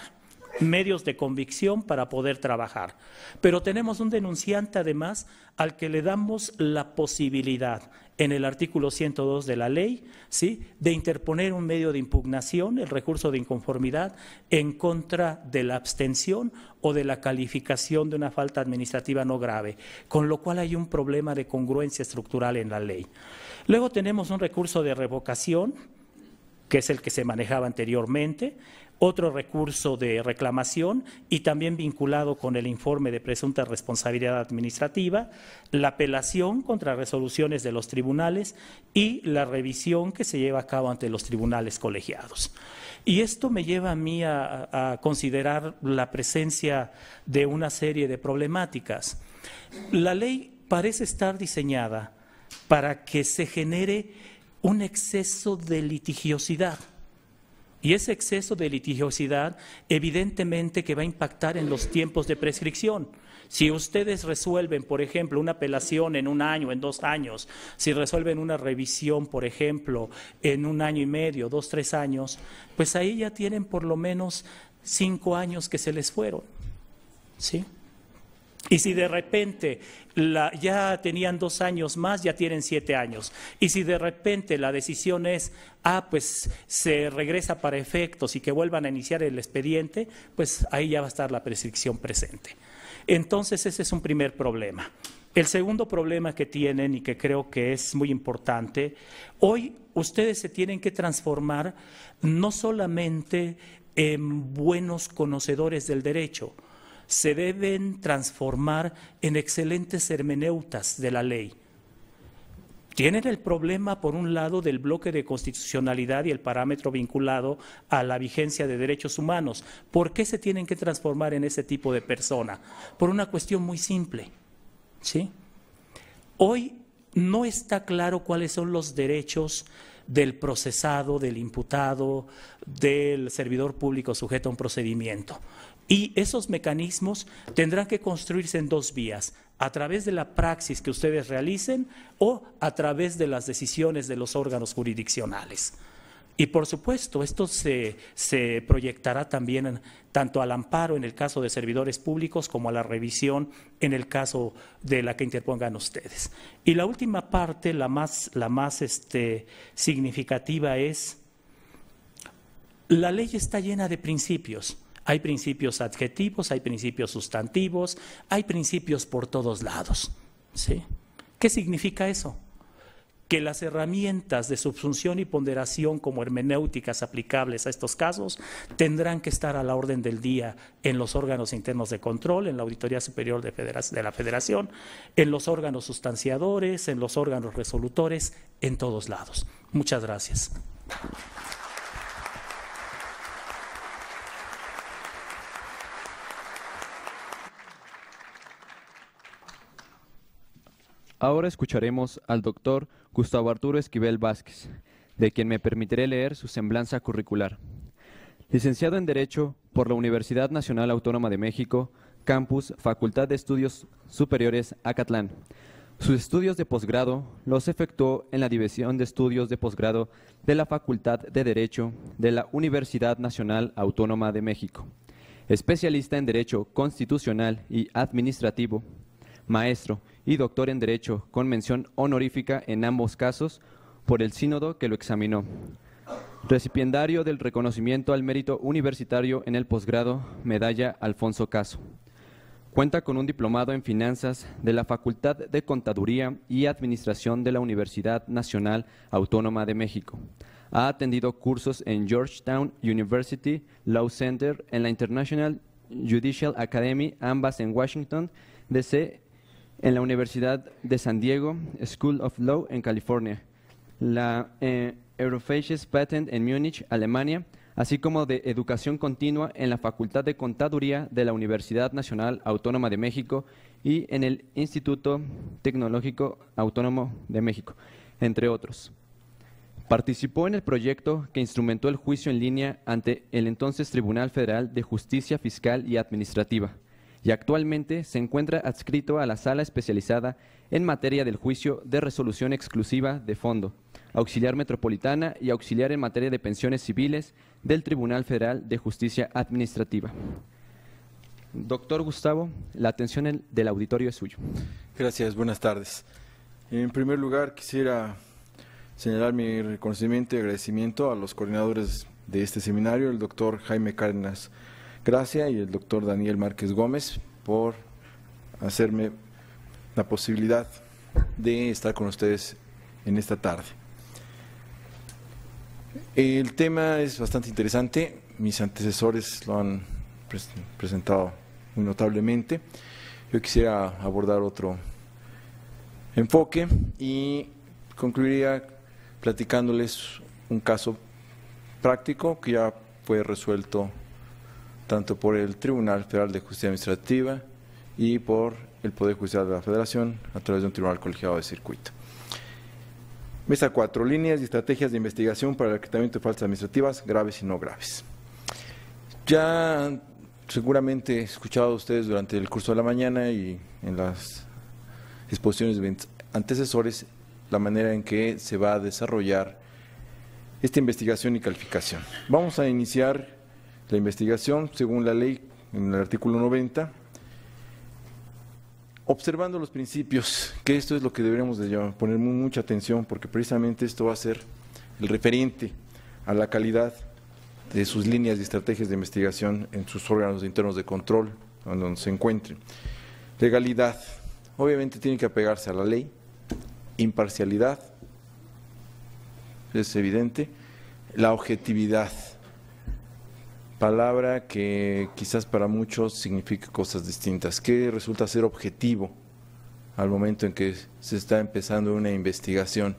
medios de convicción para poder trabajar. Pero tenemos un denunciante además al que le damos la posibilidad en el artículo 102 de la ley, ¿sí?, de interponer un medio de impugnación, el recurso de inconformidad, en contra de la abstención o de la calificación de una falta administrativa no grave, con lo cual hay un problema de congruencia estructural en la ley. Luego tenemos un recurso de revocación, que es el que se manejaba anteriormente, otro recurso de reclamación y también vinculado con el informe de presunta responsabilidad administrativa, la apelación contra resoluciones de los tribunales y la revisión que se lleva a cabo ante los tribunales colegiados. Y esto me lleva a mí a considerar la presencia de una serie de problemáticas. La ley parece estar diseñada para que se genere un exceso de litigiosidad. Y ese exceso de litigiosidad evidentemente que va a impactar en los tiempos de prescripción. Si ustedes resuelven, por ejemplo, una apelación en 1 año, en 2 años, si resuelven una revisión, por ejemplo, en 1 año y medio, 2, 3 años, pues ahí ya tienen por lo menos 5 años que se les fueron, ¿sí? Y si de repente ya tenían 2 años más, ya tienen 7 años. Y si de repente la decisión es, pues se regresa para efectos y que vuelvan a iniciar el expediente, pues ahí ya va a estar la prescripción presente. Entonces ese es un primer problema. El segundo problema que tienen y que creo que es muy importante, hoy ustedes se tienen que transformar no solamente en buenos conocedores del derecho, se deben transformar en excelentes hermeneutas de la ley. Tienen el problema, por un lado, del bloque de constitucionalidad y el parámetro vinculado a la vigencia de derechos humanos. ¿Por qué se tienen que transformar en ese tipo de persona? Por una cuestión muy simple, ¿sí? Hoy no está claro cuáles son los derechos del procesado, del imputado, del servidor público sujeto a un procedimiento. Y esos mecanismos tendrán que construirse en 2 vías, a través de la praxis que ustedes realicen o a través de las decisiones de los órganos jurisdiccionales. Y por supuesto, esto se proyectará también tanto al amparo en el caso de servidores públicos como a la revisión en el caso de la que interpongan ustedes. Y la última parte, la más significativa es, la ley está llena de principios. Hay principios adjetivos, hay principios sustantivos, hay principios por todos lados, ¿sí? ¿Qué significa eso? Que las herramientas de subsunción y ponderación como hermenéuticas aplicables a estos casos tendrán que estar a la orden del día en los órganos internos de control, en la Auditoría Superior de la Federación, en los órganos sustanciadores, en los órganos resolutores, en todos lados. Muchas gracias. Ahora escucharemos al doctor Gustavo Arturo Esquivel Vázquez, de quien me permitiré leer su semblanza curricular. Licenciado en Derecho por la Universidad Nacional Autónoma de México, Campus Facultad de Estudios Superiores Acatlán. Sus estudios de posgrado los efectuó en la División de Estudios de Posgrado de la Facultad de Derecho de la Universidad Nacional Autónoma de México. Especialista en Derecho Constitucional y Administrativo, maestro y doctor en Derecho con mención honorífica en ambos casos por el sínodo que lo examinó. Recipiendario del reconocimiento al mérito universitario en el posgrado, medalla Alfonso Caso. Cuenta con un diplomado en Finanzas de la Facultad de Contaduría y Administración de la Universidad Nacional Autónoma de México. Ha atendido cursos en Georgetown University Law Center, en la International Judicial Academy, ambas en Washington, D.C., en la Universidad de San Diego, School of Law en California, la Eurofaces Patent en Múnich, Alemania, así como de Educación Continua en la Facultad de Contaduría de la Universidad Nacional Autónoma de México y en el Instituto Tecnológico Autónomo de México, entre otros. Participó en el proyecto que instrumentó el juicio en línea ante el entonces Tribunal Federal de Justicia Fiscal y Administrativa, y actualmente se encuentra adscrito a la Sala Especializada en materia del juicio de resolución exclusiva de fondo, auxiliar metropolitana y auxiliar en materia de pensiones civiles del Tribunal Federal de Justicia Administrativa. Doctor Gustavo, la atención del auditorio es suyo. Gracias, buenas tardes. En primer lugar, quisiera señalar mi reconocimiento y agradecimiento a los coordinadores de este seminario, el doctor Jaime Cárdenas Gracia y el doctor Daniel Márquez Gómez, por hacerme la posibilidad de estar con ustedes en esta tarde. El tema es bastante interesante, mis antecesores lo han presentado muy notablemente. Yo quisiera abordar otro enfoque y concluiría platicándoles un caso práctico que ya fue resuelto tanto por el Tribunal Federal de Justicia Administrativa y por el Poder Judicial de la Federación a través de un tribunal colegiado de circuito. Mesa 4. Líneas y estrategias de investigación para el acreditamiento de faltas administrativas graves y no graves. Ya seguramente he escuchado a ustedes durante el curso de la mañana y en las exposiciones de antecesores la manera en que se va a desarrollar esta investigación y calificación. Vamos a iniciar la investigación según la ley en el artículo 90, observando los principios, que esto es lo que deberíamos de poner mucha atención, porque precisamente esto va a ser el referente a la calidad de sus líneas y estrategias de investigación en sus órganos internos de control, donde se encuentren. Legalidad, obviamente tiene que apegarse a la ley. Imparcialidad, es evidente. La objetividad, palabra que quizás para muchos significa cosas distintas. ¿Qué resulta ser objetivo al momento en que se está empezando una investigación?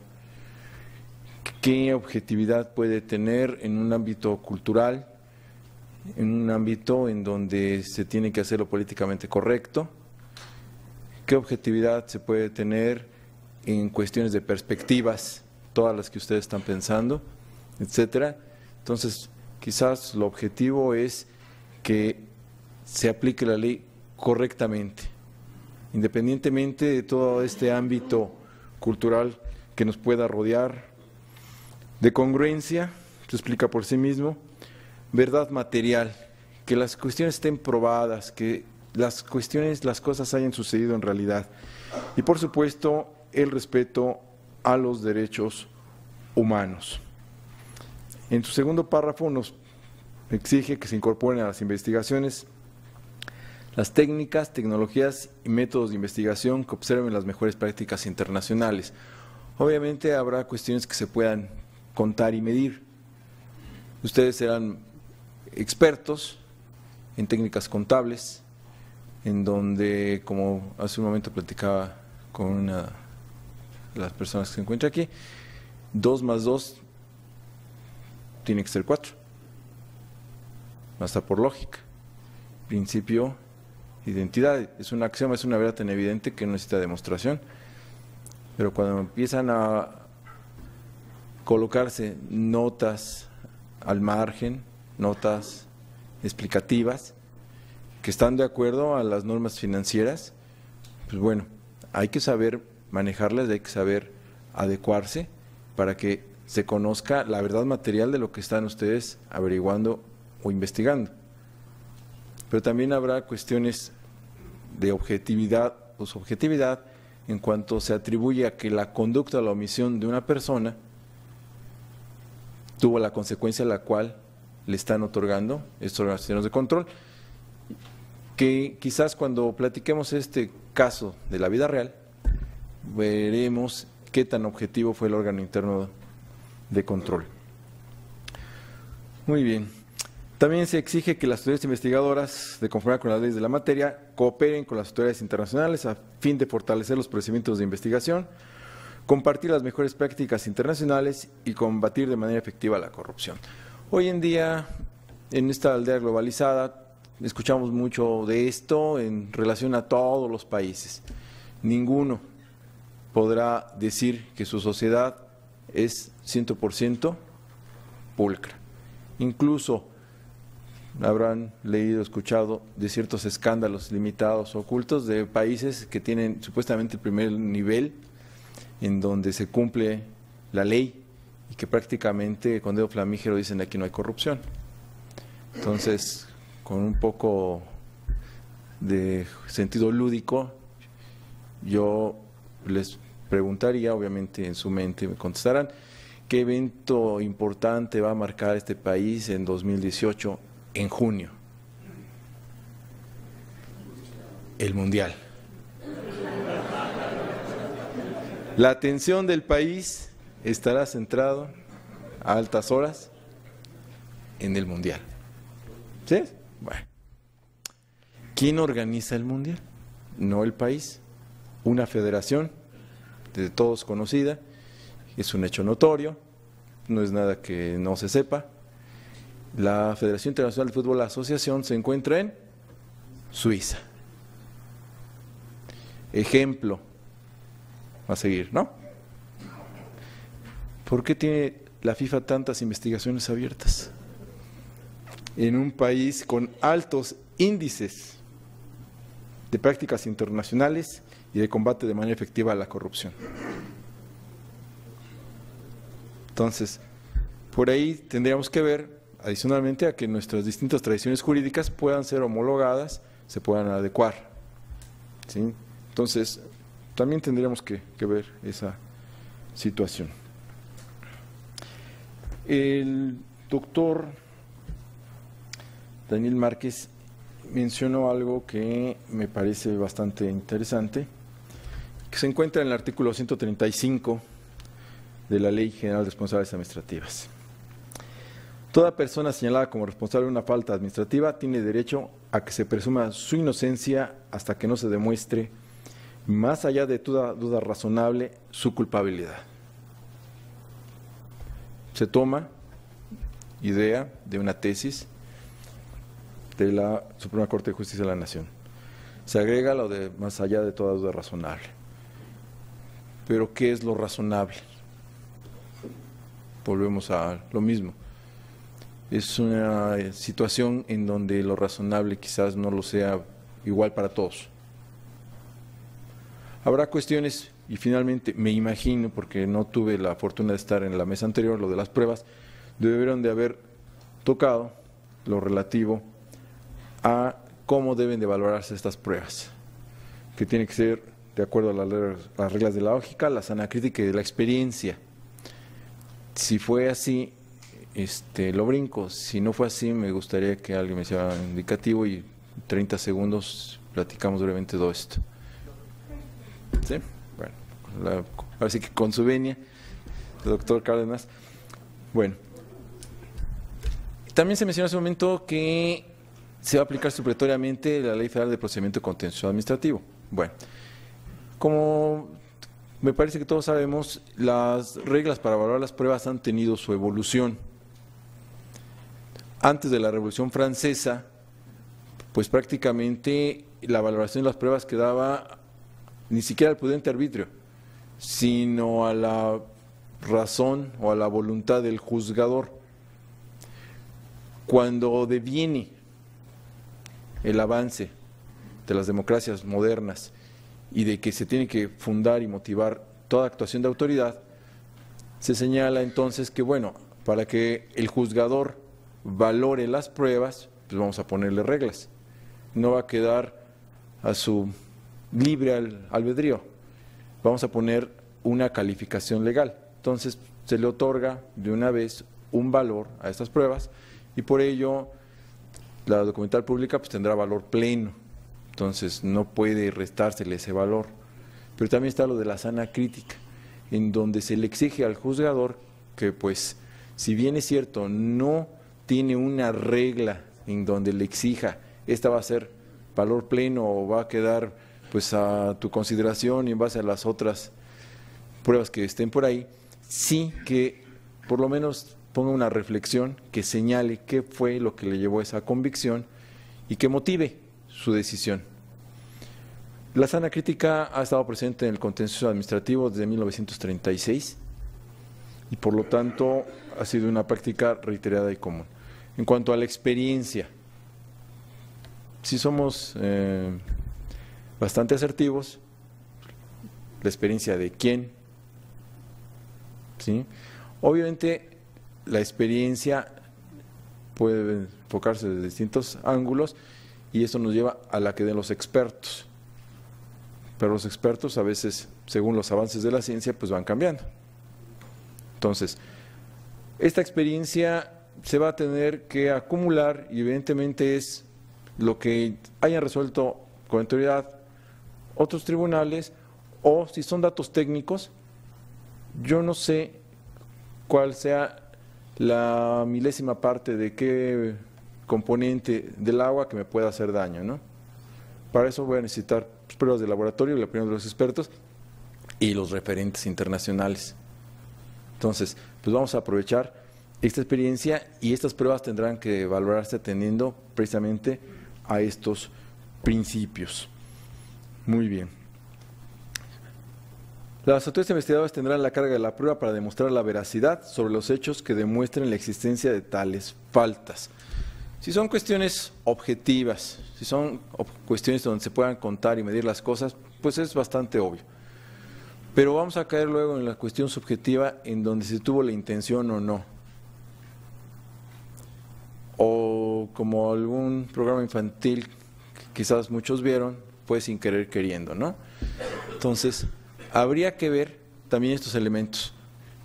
¿Qué objetividad puede tener en un ámbito cultural, en un ámbito en donde se tiene que hacer lo políticamente correcto? ¿Qué objetividad se puede tener en cuestiones de perspectivas, todas las que ustedes están pensando, etcétera? Entonces, quizás lo objetivo es que se aplique la ley correctamente, independientemente de todo este ámbito cultural que nos pueda rodear. De congruencia, se explica por sí mismo. Verdad material, que las cuestiones estén probadas, que las cosas hayan sucedido en realidad. Y por supuesto, el respeto a los derechos humanos. En su segundo párrafo nos exige que se incorporen a las investigaciones las técnicas, tecnologías y métodos de investigación que observen las mejores prácticas internacionales. Obviamente habrá cuestiones que se puedan contar y medir. Ustedes serán expertos en técnicas contables, en donde, como hace un momento platicaba con una de las personas que se encuentra aquí, 2 más 2 tiene que ser 4, hasta por lógica. Principio, identidad, es un axioma, es una verdad tan evidente que no necesita demostración, pero cuando empiezan a colocarse notas al margen, notas explicativas, que están de acuerdo a las normas financieras, pues bueno, hay que saber manejarlas, hay que saber adecuarse para que se conozca la verdad material de lo que están ustedes averiguando o investigando. Pero también habrá cuestiones de objetividad o subjetividad en cuanto se atribuye a que la conducta o la omisión de una persona tuvo la consecuencia a la cual le están otorgando estos órganos de control, que quizás cuando platiquemos este caso de la vida real, veremos qué tan objetivo fue el órgano interno de control. Muy bien. También se exige que las autoridades investigadoras, de conformidad con las leyes de la materia, cooperen con las autoridades internacionales a fin de fortalecer los procedimientos de investigación, compartir las mejores prácticas internacionales y combatir de manera efectiva la corrupción. Hoy en día, en esta aldea globalizada, escuchamos mucho de esto en relación a todos los países. Ninguno podrá decir que su sociedad es 100% pulcra. Incluso habrán leído, escuchado de ciertos escándalos limitados, ocultos, de países que tienen supuestamente el primer nivel, en donde se cumple la ley y que prácticamente con dedo flamígero dicen aquí no hay corrupción. Entonces, con un poco de sentido lúdico, yo les preguntaría, obviamente en su mente me contestarán, ¿qué evento importante va a marcar este país en 2018 en junio? El Mundial. La atención del país estará centrado a altas horas en el Mundial. ¿Sí? Bueno. ¿Quién organiza el Mundial? No el país. Una federación de todos conocida, es un hecho notorio, no es nada que no se sepa. La Federación Internacional de Fútbol, la asociación, se encuentra en Suiza. Ejemplo a seguir, ¿no? ¿Por qué tiene la FIFA tantas investigaciones abiertas? En un país con altos índices de prácticas internacionales y de combate de manera efectiva a la corrupción. Entonces, por ahí tendríamos que ver, adicionalmente, a que nuestras distintas tradiciones jurídicas puedan ser homologadas, se puedan adecuar, ¿sí? Entonces, también tendríamos que ver esa situación. El doctor Daniel Márquez mencionó algo que me parece bastante interesante, que se encuentra en el artículo 135 de la Ley General de Responsabilidades Administrativas. Toda persona señalada como responsable de una falta administrativa tiene derecho a que se presuma su inocencia hasta que no se demuestre, más allá de toda duda razonable, su culpabilidad. Se toma idea de una tesis de la Suprema Corte de Justicia de la Nación. Se agrega lo de más allá de toda duda razonable. Pero ¿qué es lo razonable? Volvemos a lo mismo. Es una situación en donde lo razonable quizás no lo sea igual para todos. Habrá cuestiones, y finalmente me imagino, porque no tuve la fortuna de estar en la mesa anterior, lo de las pruebas, debieron de haber tocado lo relativo a cómo deben de valorarse estas pruebas, que tiene que ser de acuerdo a las reglas de la lógica, la sana crítica y de la experiencia. Si fue así, lo brinco. Si no fue así, me gustaría que alguien me hiciera indicativo y 30 segundos platicamos brevemente todo esto. ¿Sí? Bueno, ahora sí que con su venia, el doctor Cárdenas. Bueno, también se mencionó hace un momento que se va a aplicar supletoriamente la Ley Federal de Procedimiento Contencioso Administrativo. Bueno, como me parece que todos sabemos, las reglas para evaluar las pruebas han tenido su evolución. Antes de la Revolución Francesa, pues prácticamente la valoración de las pruebas quedaba ni siquiera al prudente arbitrio, sino a la razón o a la voluntad del juzgador. Cuando deviene el avance de las democracias modernas y de que se tiene que fundar y motivar toda actuación de autoridad, se señala entonces que, bueno, para que el juzgador valore las pruebas, pues vamos a ponerle reglas. No va a quedar a su libre albedrío. Vamos a poner una calificación legal. Entonces, se le otorga de una vez un valor a estas pruebas y por ello la documental pública pues tendrá valor pleno. Entonces, no puede restársele ese valor. Pero también está lo de la sana crítica, en donde se le exige al juzgador que, pues, si bien es cierto, no tiene una regla en donde le exija, esta va a ser valor pleno o va a quedar pues a tu consideración y en base a las otras pruebas que estén por ahí, sí que por lo menos ponga una reflexión que señale qué fue lo que le llevó a esa convicción y que motive su decisión. La sana crítica ha estado presente en el contencioso administrativo desde 1936 y por lo tanto ha sido una práctica reiterada y común. En cuanto a la experiencia, si somos bastante asertivos, la experiencia de quién, ¿sí? Obviamente la experiencia puede enfocarse desde distintos ángulos y esto nos lleva a la que den los expertos. Pero los expertos a veces, según los avances de la ciencia, pues van cambiando. Entonces, esta experiencia se va a tener que acumular y evidentemente es lo que hayan resuelto con autoridad otros tribunales o si son datos técnicos, yo no sé cuál sea la milésima parte de qué componente del agua que me pueda hacer daño, ¿no? Para eso voy a necesitar pruebas de laboratorio, la opinión de los expertos y los referentes internacionales. Entonces, pues vamos a aprovechar esta experiencia y estas pruebas tendrán que valorarse atendiendo precisamente a estos principios. Muy bien. Las autoridades investigadoras tendrán la carga de la prueba para demostrar la veracidad sobre los hechos que demuestren la existencia de tales faltas. Si son cuestiones objetivas, si son cuestiones donde se puedan contar y medir las cosas, pues es bastante obvio. Pero vamos a caer luego en la cuestión subjetiva en donde se tuvo la intención o no. O como algún programa infantil que quizás muchos vieron, fue sin querer queriendo, ¿no? Entonces, habría que ver también estos elementos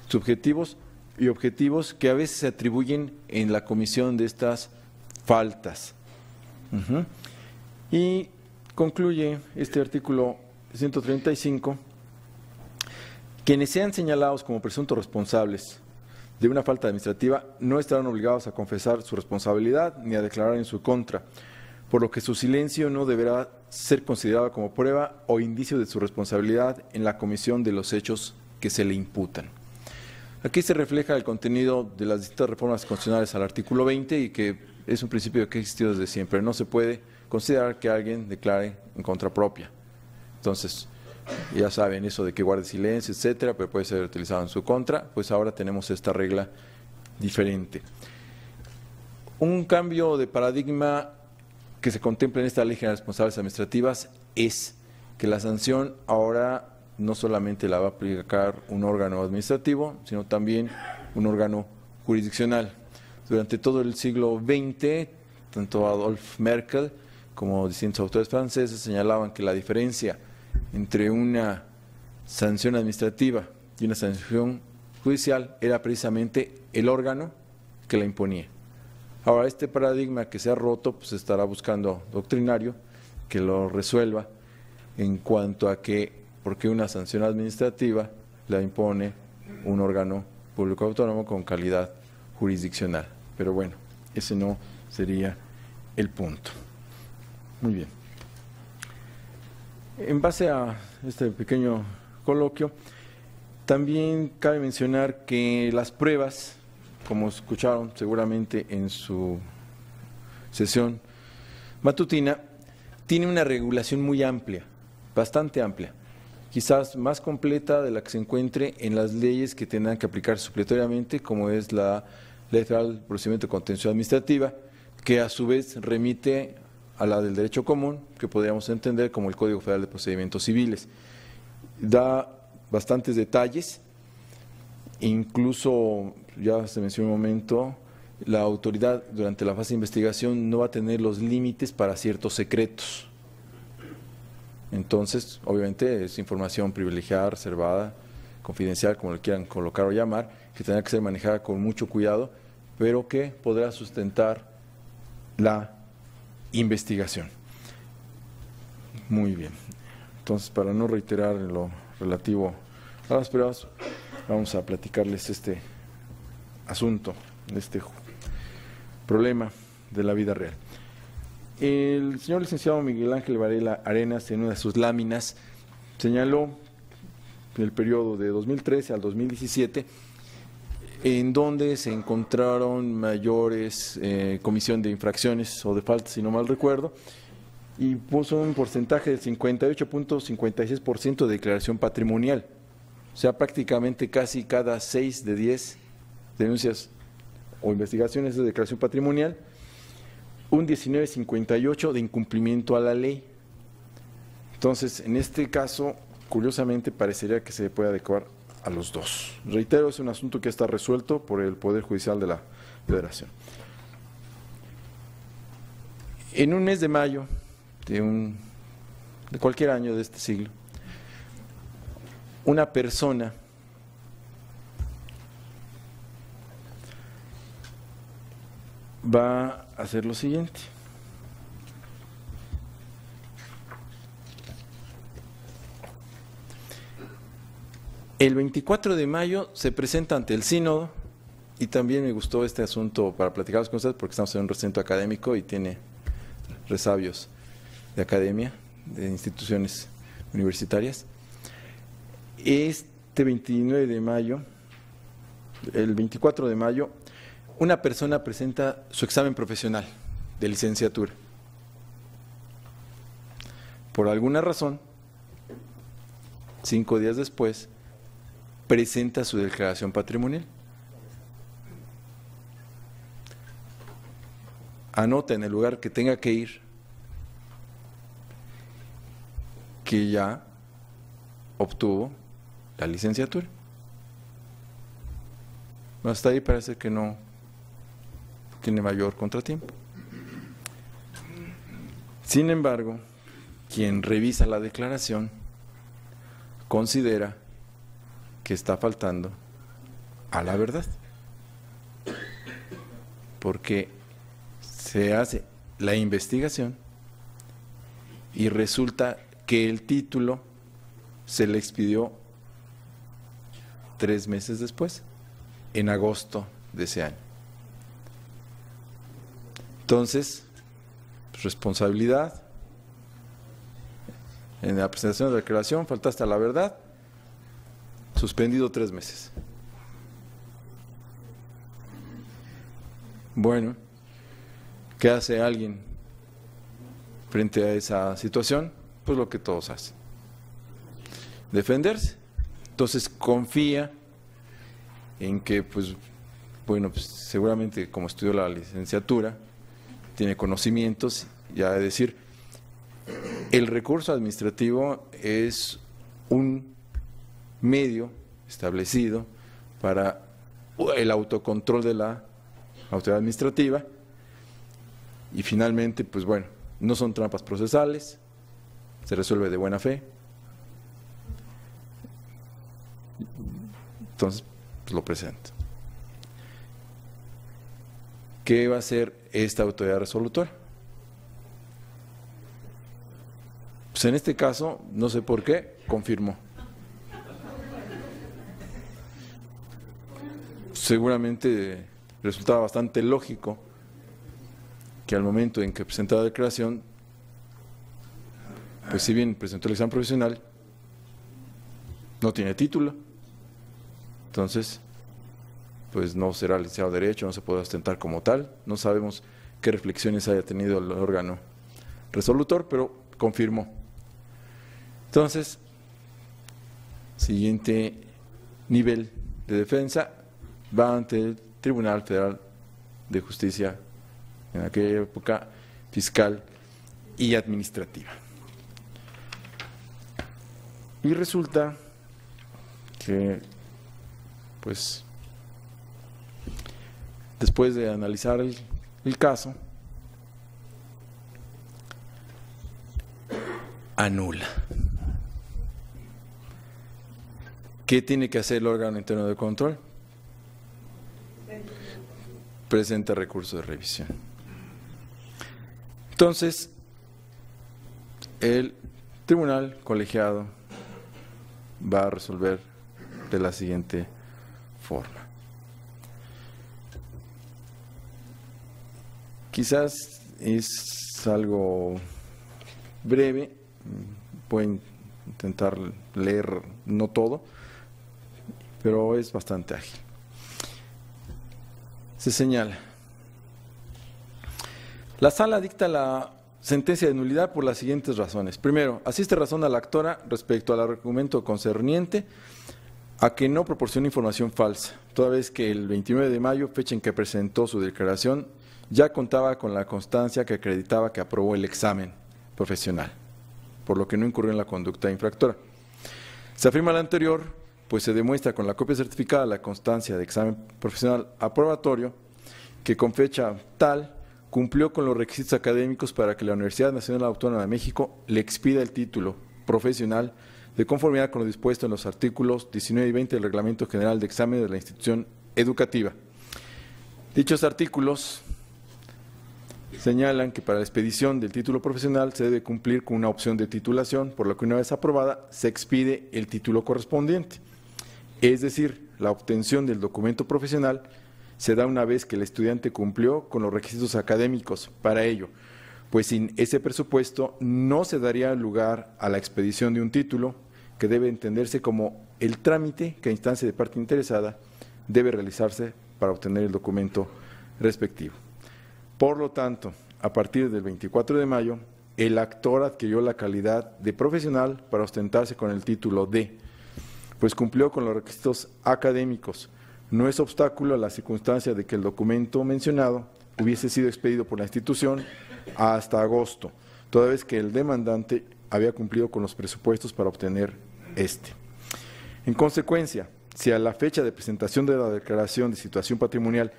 subjetivos y objetivos que a veces se atribuyen en la comisión de estas faltas. Y concluye este artículo 135, quienes sean señalados como presuntos responsables de una falta administrativa no estarán obligados a confesar su responsabilidad ni a declarar en su contra, por lo que su silencio no deberá ser considerado como prueba o indicio de su responsabilidad en la comisión de los hechos que se le imputan. Aquí se refleja el contenido de las distintas reformas constitucionales al artículo 20 y que es un principio que ha existido desde siempre. No se puede considerar que alguien declare en contra propia. Entonces, ya saben eso de que guarde silencio, etcétera, pero puede ser utilizado en su contra, pues ahora tenemos esta regla diferente. Un cambio de paradigma que se contempla en esta Ley General de Responsabilidades Administrativas es que la sanción ahora no solamente la va a aplicar un órgano administrativo, sino también un órgano jurisdiccional. Durante todo el siglo XX, tanto Adolphe Merkel como distintos autores franceses señalaban que la diferencia entre una sanción administrativa y una sanción judicial era precisamente el órgano que la imponía. Ahora, este paradigma que se ha roto, pues estará buscando doctrinario que lo resuelva en cuanto a que, porque una sanción administrativa la impone un órgano público autónomo con calidad jurisdiccional. Pero bueno, ese no sería el punto. Muy bien. En base a este pequeño coloquio, también cabe mencionar que las pruebas, como escucharon seguramente en su sesión matutina, tienen una regulación muy amplia, bastante amplia, quizás más completa de la que se encuentre en las leyes que tendrán que aplicar supletoriamente, como es la Ley Federal de Procedimiento de Contencioso Administrativa, que a su vez remite a la del derecho común, que podríamos entender como el Código Federal de Procedimientos Civiles. Da bastantes detalles, incluso, ya se mencionó un momento, la autoridad durante la fase de investigación no va a tener los límites para ciertos secretos. Entonces, obviamente, es información privilegiada, reservada, confidencial, como le quieran colocar o llamar, que tendrá que ser manejada con mucho cuidado, pero que podrá sustentar la investigación. Muy bien. Entonces, para no reiterar lo relativo a las pruebas, vamos a platicarles este asunto, este problema de la vida real. El señor licenciado Miguel Ángel Varela Arenas, en una de sus láminas, señaló en el periodo de 2013 al 2017, en donde se encontraron mayores comisión de infracciones o de faltas, si no mal recuerdo, y puso un porcentaje del 58.56% de declaración patrimonial. O sea, prácticamente casi cada 6 de 10 denuncias o investigaciones de declaración patrimonial, un 19.58% de incumplimiento a la ley. Entonces, en este caso, curiosamente, parecería que se puede adecuar a los dos. Reitero, es un asunto que está resuelto por el Poder Judicial de la Federación. En un mes de mayo de cualquier año de este siglo, una persona va a hacer lo siguiente. El 24 de mayo se presenta ante el sínodo, y también me gustó este asunto para platicarlos con ustedes porque estamos en un recinto académico y tiene resabios de academia, de instituciones universitarias. Este 29 de mayo, el 24 de mayo, una persona presenta su examen profesional de licenciatura. Por alguna razón, 5 días después, presenta su declaración patrimonial. Anota en el lugar que tenga que ir que ya obtuvo la licenciatura. Hasta ahí parece que no tiene mayor contratiempo. Sin embargo, quien revisa la declaración considera que está faltando a la verdad, porque se hace la investigación y resulta que el título se le expidió 3 meses después, en agosto de ese año. Entonces, responsabilidad en la presentación de la declaración, faltaste a la verdad, suspendido 3 meses. Bueno, ¿qué hace alguien frente a esa situación? Pues lo que todos hacen: defenderse. Entonces confía en que, pues seguramente como estudió la licenciatura, tiene conocimientos, ya de decir, el recurso administrativo es un medio establecido para el autocontrol de la autoridad administrativa y finalmente, pues bueno, no son trampas procesales, se resuelve de buena fe. Entonces, pues lo presento. ¿qué va a hacer esta autoridad resolutora? Pues en este caso, no sé por qué, confirmó. Seguramente resultaba bastante lógico que al momento en que presentaba la declaración, pues si bien presentó el examen profesional, no tiene título, entonces pues no será licenciado de Derecho, no se puede ostentar como tal, no sabemos qué reflexiones haya tenido el órgano resolutor, pero confirmó. Entonces, siguiente nivel de defensa, va ante el Tribunal Federal de Justicia, en aquella época fiscal y administrativa. Y resulta que, pues, después de analizar el caso, anula. ¿Qué tiene que hacer el órgano interno de control? Presenta recurso de revisión. Entonces, el tribunal colegiado va a resolver de la siguiente forma. Quizás es algo breve, pueden intentar leer no todo, pero es bastante ágil. Se señala: la sala dicta la sentencia de nulidad por las siguientes razones. Primero, asiste razón a la actora respecto al argumento concerniente a que no proporciona información falsa, toda vez que el 29 de mayo, fecha en que presentó su declaración, ya contaba con la constancia que acreditaba que aprobó el examen profesional, por lo que no incurrió en la conducta infractora. Se afirma lo anterior, pues se demuestra con la copia certificada de la constancia de examen profesional aprobatorio que con fecha tal cumplió con los requisitos académicos para que la Universidad Nacional Autónoma de México le expida el título profesional de conformidad con lo dispuesto en los artículos 19 y 20 del Reglamento General de Examen de la institución educativa. Dichos artículos señalan que para la expedición del título profesional se debe cumplir con una opción de titulación, por lo que una vez aprobada se expide el título correspondiente. Es decir, la obtención del documento profesional se da una vez que el estudiante cumplió con los requisitos académicos para ello, pues sin ese presupuesto no se daría lugar a la expedición de un título que debe entenderse como el trámite que a instancia de parte interesada debe realizarse para obtener el documento respectivo. Por lo tanto, a partir del 24 de mayo, el actor adquirió la calidad de profesional para ostentarse con el título D, pues cumplió con los requisitos académicos. No es obstáculo a la circunstancia de que el documento mencionado hubiese sido expedido por la institución hasta agosto, toda vez que el demandante había cumplido con los presupuestos para obtener este. En consecuencia, si a la fecha de presentación de la declaración de situación patrimonial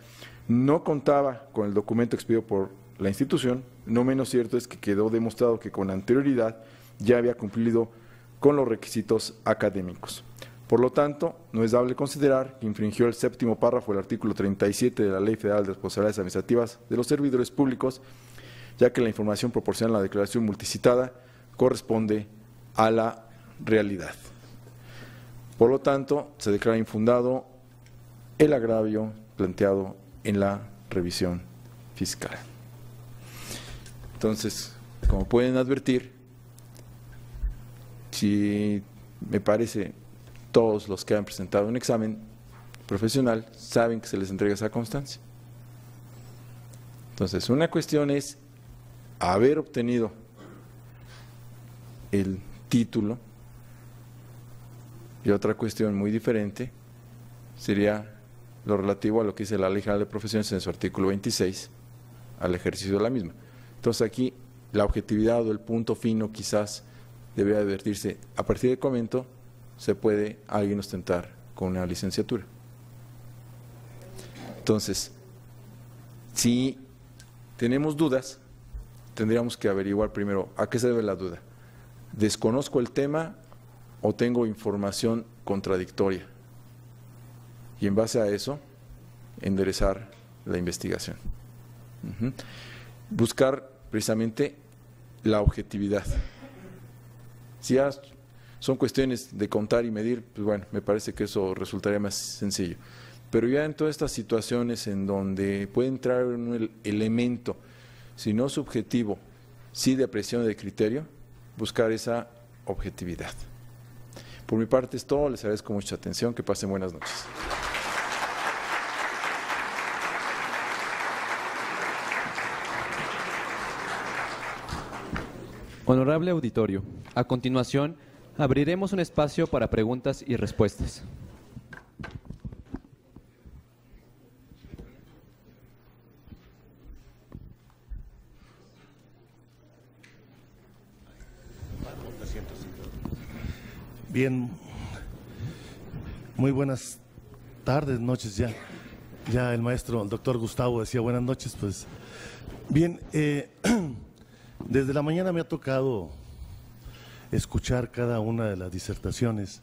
no contaba con el documento expedido por la institución, no menos cierto es que quedó demostrado que con anterioridad ya había cumplido con los requisitos académicos. Por lo tanto, no es dable considerar que infringió el séptimo párrafo del artículo 37 de la Ley Federal de Responsabilidades Administrativas de los Servidores Públicos, ya que la información proporcionada en la declaración multicitada corresponde a la realidad. Por lo tanto, se declara infundado el agravio planteado en la revisión fiscal. Entonces, como pueden advertir, si me parece todos los que han presentado un examen profesional saben que se les entrega esa constancia. Entonces, una cuestión es haber obtenido el título y otra cuestión muy diferente sería lo relativo a lo que dice la Ley General de Profesiones en su artículo 26, al ejercicio de la misma. Entonces aquí la objetividad o el punto fino quizás debe advertirse, a partir del comento se puede alguien ostentar con una licenciatura. Entonces, si tenemos dudas, tendríamos que averiguar primero a qué se debe la duda. ¿Desconozco el tema o tengo información contradictoria? Y en base a eso, enderezar la investigación. Buscar precisamente la objetividad. Si ya son cuestiones de contar y medir, pues bueno, me parece que eso resultaría más sencillo. Pero ya en todas estas situaciones en donde puede entrar un elemento, si no subjetivo, sí de apreciación de criterio, buscar esa objetividad. Por mi parte es todo, les agradezco mucha atención, que pasen buenas noches. Honorable auditorio, a continuación abriremos un espacio para preguntas y respuestas. Bien, muy buenas tardes, noches ya. Ya el maestro, el doctor Gustavo decía buenas noches, pues bien, desde la mañana me ha tocado escuchar cada una de las disertaciones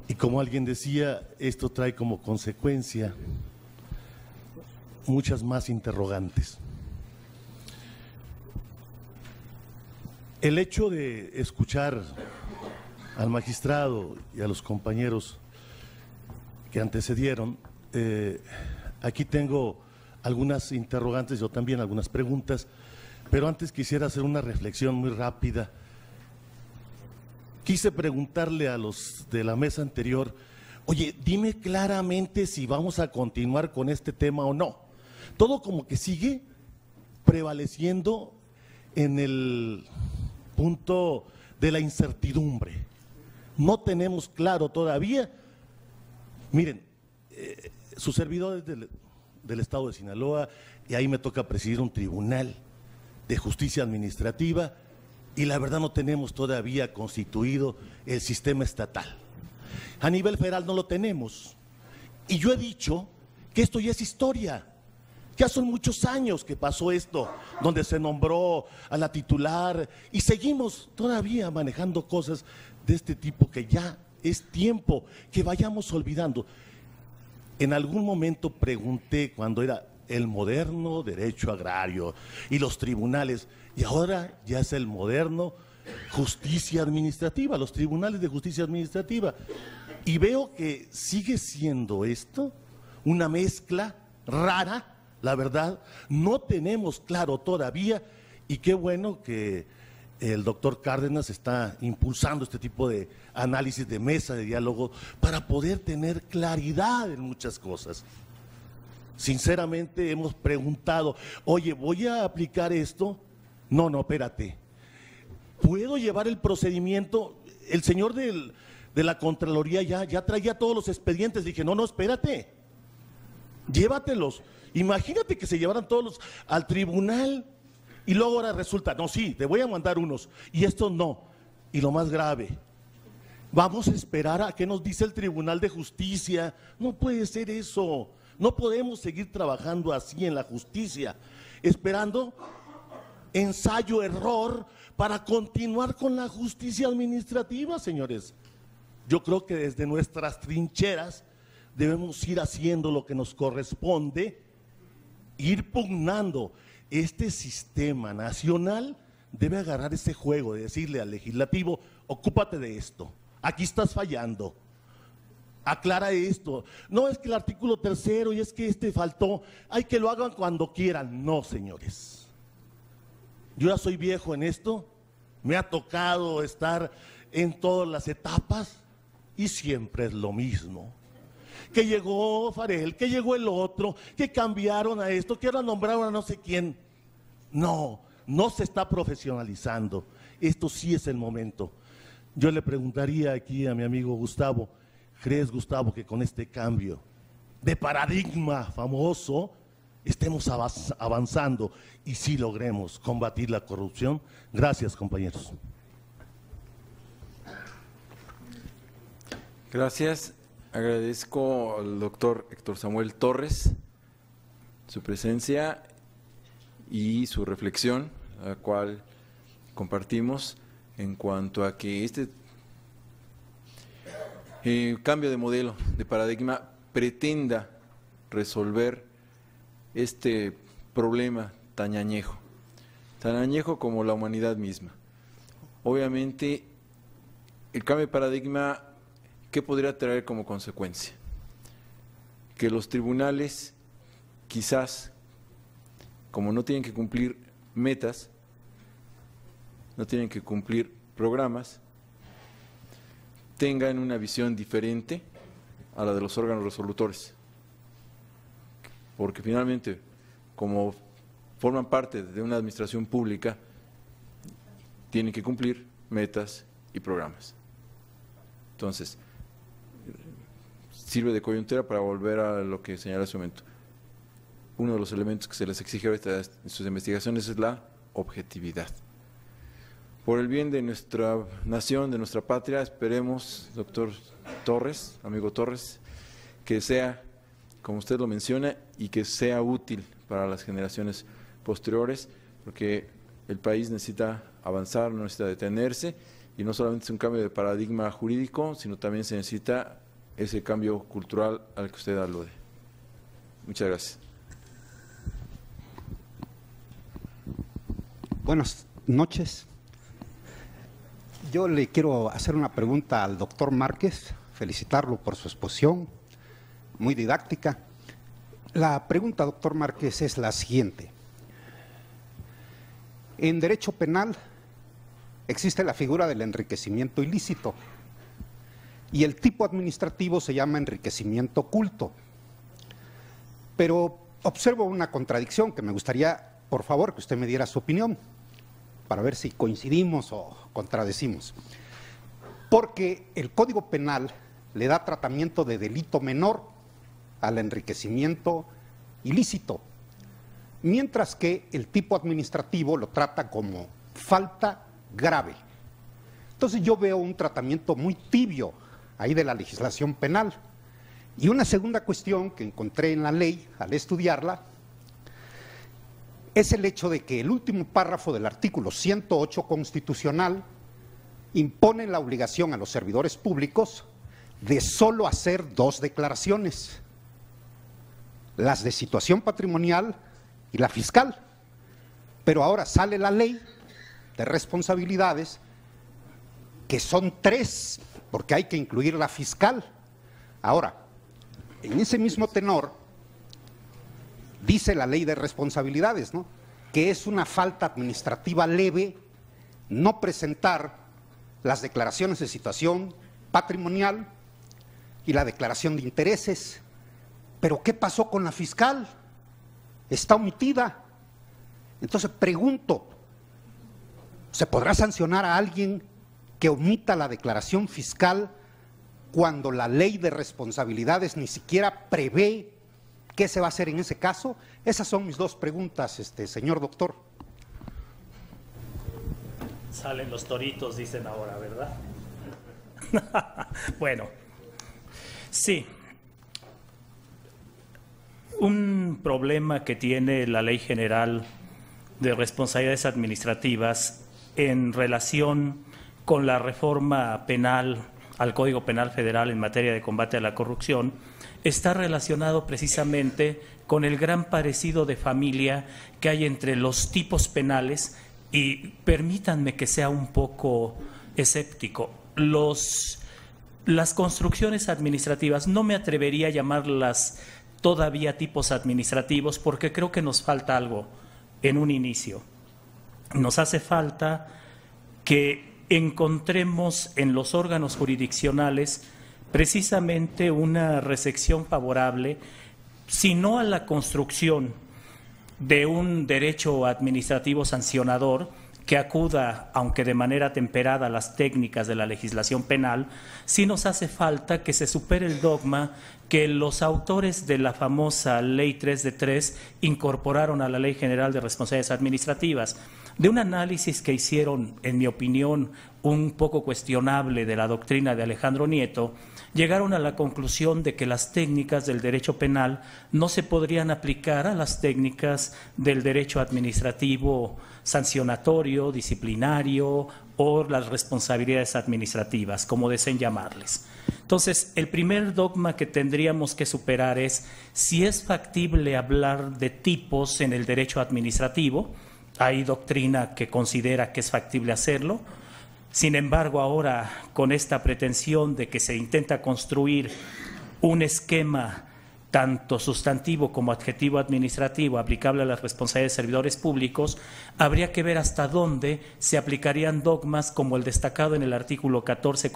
y como alguien decía, esto trae como consecuencia muchas más interrogantes. El hecho de escuchar al magistrado y a los compañeros que antecedieron, aquí tengo algunas interrogantes, yo también algunas preguntas, pero antes quisiera hacer una reflexión muy rápida. Quise preguntarle a los de la mesa anterior, oye, dime claramente si vamos a continuar con este tema o no. Todo como que sigue prevaleciendo en el punto de la incertidumbre. No tenemos claro todavía. Miren, su servidor es del estado de Sinaloa y ahí me toca presidir un tribunal de justicia administrativa y la verdad no tenemos todavía constituido el sistema estatal. A nivel federal no lo tenemos. Y yo he dicho que esto ya es historia. Ya son muchos años que pasó esto, donde se nombró a la titular y seguimos todavía manejando cosas de este tipo que ya es tiempo que vayamos olvidando. En algún momento pregunté cuando era el moderno derecho agrario y los tribunales, y ahora ya es el moderno justicia administrativa, los tribunales de justicia administrativa. Y veo que sigue siendo esto una mezcla rara, la verdad, no tenemos claro todavía, y qué bueno que el doctor Cárdenas está impulsando este tipo de análisis de mesa, de diálogo, para poder tener claridad en muchas cosas. Sinceramente hemos preguntado, oye, ¿voy a aplicar esto? No, espérate. ¿Puedo llevar el procedimiento? El señor de la Contraloría ya traía todos los expedientes. Dije, no, espérate. Llévatelos. Imagínate que se llevaran todos al tribunal y luego ahora resulta, no, sí, te voy a mandar unos y estos no. Y lo más grave, vamos a esperar a qué nos dice el Tribunal de Justicia. No puede ser eso. No podemos seguir trabajando así en la justicia, esperando ensayo-error para continuar con la justicia administrativa, señores. Yo creo que desde nuestras trincheras debemos ir haciendo lo que nos corresponde, ir pugnando. Este sistema nacional debe agarrar ese juego de decirle al legislativo, ocúpate de esto, aquí estás fallando, aclara esto. No es que el artículo 3º y es que este faltó, hay que lo hagan cuando quieran. No, señores, yo ya soy viejo en esto, me ha tocado estar en todas las etapas y siempre es lo mismo. Que llegó Farel, que llegó el otro, que cambiaron a esto, que ahora nombraron a no sé quién. No se está profesionalizando. Esto sí es el momento. Yo le preguntaría aquí a mi amigo Gustavo, ¿crees, Gustavo, que con este cambio de paradigma famoso estemos avanzando y sí logremos combatir la corrupción? Gracias, compañeros. Gracias. Agradezco al doctor Héctor Samuel Torres su presencia y su reflexión, la cual compartimos en cuanto a que este cambio de modelo, de paradigma, pretenda resolver este problema tan añejo como la humanidad misma. Obviamente, el cambio de paradigma, ¿qué podría traer como consecuencia? Que los tribunales, quizás, como no tienen que cumplir metas, no tienen que cumplir programas, tengan una visión diferente a la de los órganos resolutores. Porque finalmente, como forman parte de una administración pública, tienen que cumplir metas y programas. Entonces, sirve de coyuntura para volver a lo que señalé hace un momento. Uno de los elementos que se les exige ahorita en sus investigaciones es la objetividad. Por el bien de nuestra nación, de nuestra patria, esperemos, doctor Torres, amigo Torres, que sea, como usted lo menciona, y que sea útil para las generaciones posteriores, porque el país necesita avanzar, no necesita detenerse, y no solamente es un cambio de paradigma jurídico, sino también se necesita ese cambio cultural al que usted alude. Muchas gracias. Buenas noches. Yo le quiero hacer una pregunta al doctor Márquez, felicitarlo por su exposición, muy didáctica. La pregunta, doctor Márquez, es la siguiente. En derecho penal existe la figura del enriquecimiento ilícito y el tipo administrativo se llama enriquecimiento oculto. Pero observo una contradicción que me gustaría, por favor, que usted me diera su opinión para ver si coincidimos o contradecimos. Porque el Código Penal le da tratamiento de delito menor al enriquecimiento ilícito, mientras que el tipo administrativo lo trata como falta grave. Entonces yo veo un tratamiento muy tibio ahí de la legislación penal. Y una segunda cuestión que encontré en la ley al estudiarla es el hecho de que el último párrafo del artículo 108 constitucional impone la obligación a los servidores públicos de solo hacer dos declaraciones, las de situación patrimonial y la fiscal. Pero ahora sale la ley de responsabilidades que son tres, porque hay que incluir la fiscal. Ahora, en ese mismo tenor, dice la ley de responsabilidades, ¿no?, que es una falta administrativa leve no presentar las declaraciones de situación patrimonial y la declaración de intereses. Pero ¿qué pasó con la fiscal? Está omitida. Entonces pregunto, ¿se podrá sancionar a alguien que omita la declaración fiscal cuando la ley de responsabilidades ni siquiera prevé qué se va a hacer en ese caso? Esas son mis dos preguntas, señor doctor. Salen los toritos, dicen ahora, ¿verdad? Bueno, sí. Un problema que tiene la Ley General de Responsabilidades Administrativas en relación con la reforma penal al Código Penal Federal en materia de combate a la corrupción está relacionado precisamente con el gran parecido de familia que hay entre los tipos penales, y permítanme que sea un poco escéptico. Las construcciones administrativas, no me atrevería a llamarlas todavía tipos administrativos, porque creo que nos falta algo en un inicio. Nos hace falta que encontremos en los órganos jurisdiccionales precisamente una recepción favorable, si no a la construcción de un derecho administrativo sancionador que acuda, aunque de manera temperada, a las técnicas de la legislación penal, sí nos hace falta que se supere el dogma que los autores de la famosa Ley 3 de 3 incorporaron a la Ley General de Responsabilidades Administrativas. De un análisis que hicieron, en mi opinión, un poco cuestionable de la doctrina de Alejandro Nieto, llegaron a la conclusión de que las técnicas del derecho penal no se podrían aplicar a las técnicas del derecho administrativo sancionatorio, disciplinario o las responsabilidades administrativas, como deseen llamarles. Entonces, el primer dogma que tendríamos que superar es si es factible hablar de tipos en el derecho administrativo. Hay doctrina que considera que es factible hacerlo. Sin embargo, ahora con esta pretensión de que se intenta construir un esquema tanto sustantivo como adjetivo administrativo aplicable a las responsabilidades de servidores públicos, habría que ver hasta dónde se aplicarían dogmas como el destacado en el artículo 14,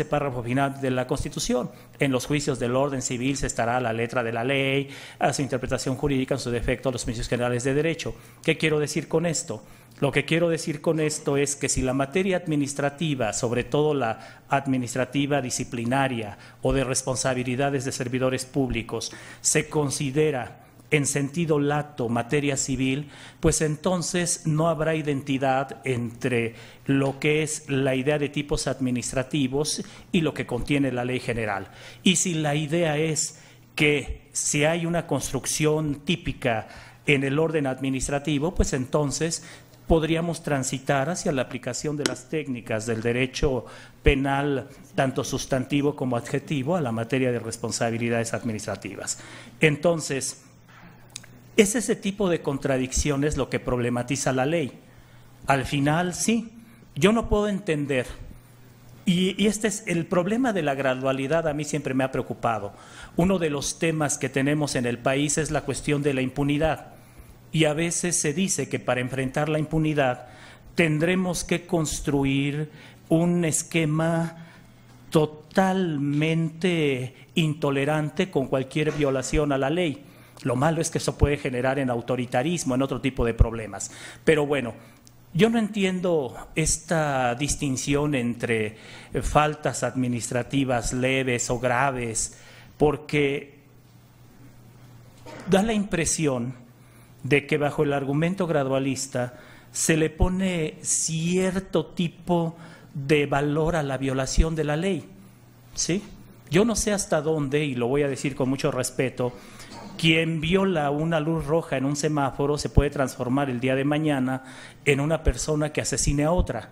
párrafo final de la Constitución. En los juicios del orden civil se estará la letra de la ley, a su interpretación jurídica, en su defecto, a los principios generales de derecho. ¿Qué quiero decir con esto? Lo que quiero decir con esto es que si la materia administrativa, sobre todo la administrativa disciplinaria o de responsabilidades de servidores públicos, se considera en sentido lato materia civil, pues entonces no habrá identidad entre lo que es la idea de tipos administrativos y lo que contiene la ley general. Y si la idea es que si hay una construcción típica en el orden administrativo, pues entonces podríamos transitar hacia la aplicación de las técnicas del derecho penal, tanto sustantivo como adjetivo, a la materia de responsabilidades administrativas. Entonces, es ese tipo de contradicciones lo que problematiza la ley. Al final, sí, yo no puedo entender, y este es el problema de la gradualidad, a mí siempre me ha preocupado. Uno de los temas que tenemos en el país es la cuestión de la impunidad. Y a veces se dice que para enfrentar la impunidad tendremos que construir un esquema totalmente intolerante con cualquier violación a la ley. Lo malo es que eso puede generar en autoritarismo, en otro tipo de problemas. Pero bueno, yo no entiendo esta distinción entre faltas administrativas leves o graves, porque da la impresión de que bajo el argumento gradualista se le pone cierto tipo de valor a la violación de la ley, ¿sí? Yo no sé hasta dónde, y lo voy a decir con mucho respeto, quien viola una luz roja en un semáforo se puede transformar el día de mañana en una persona que asesine a otra.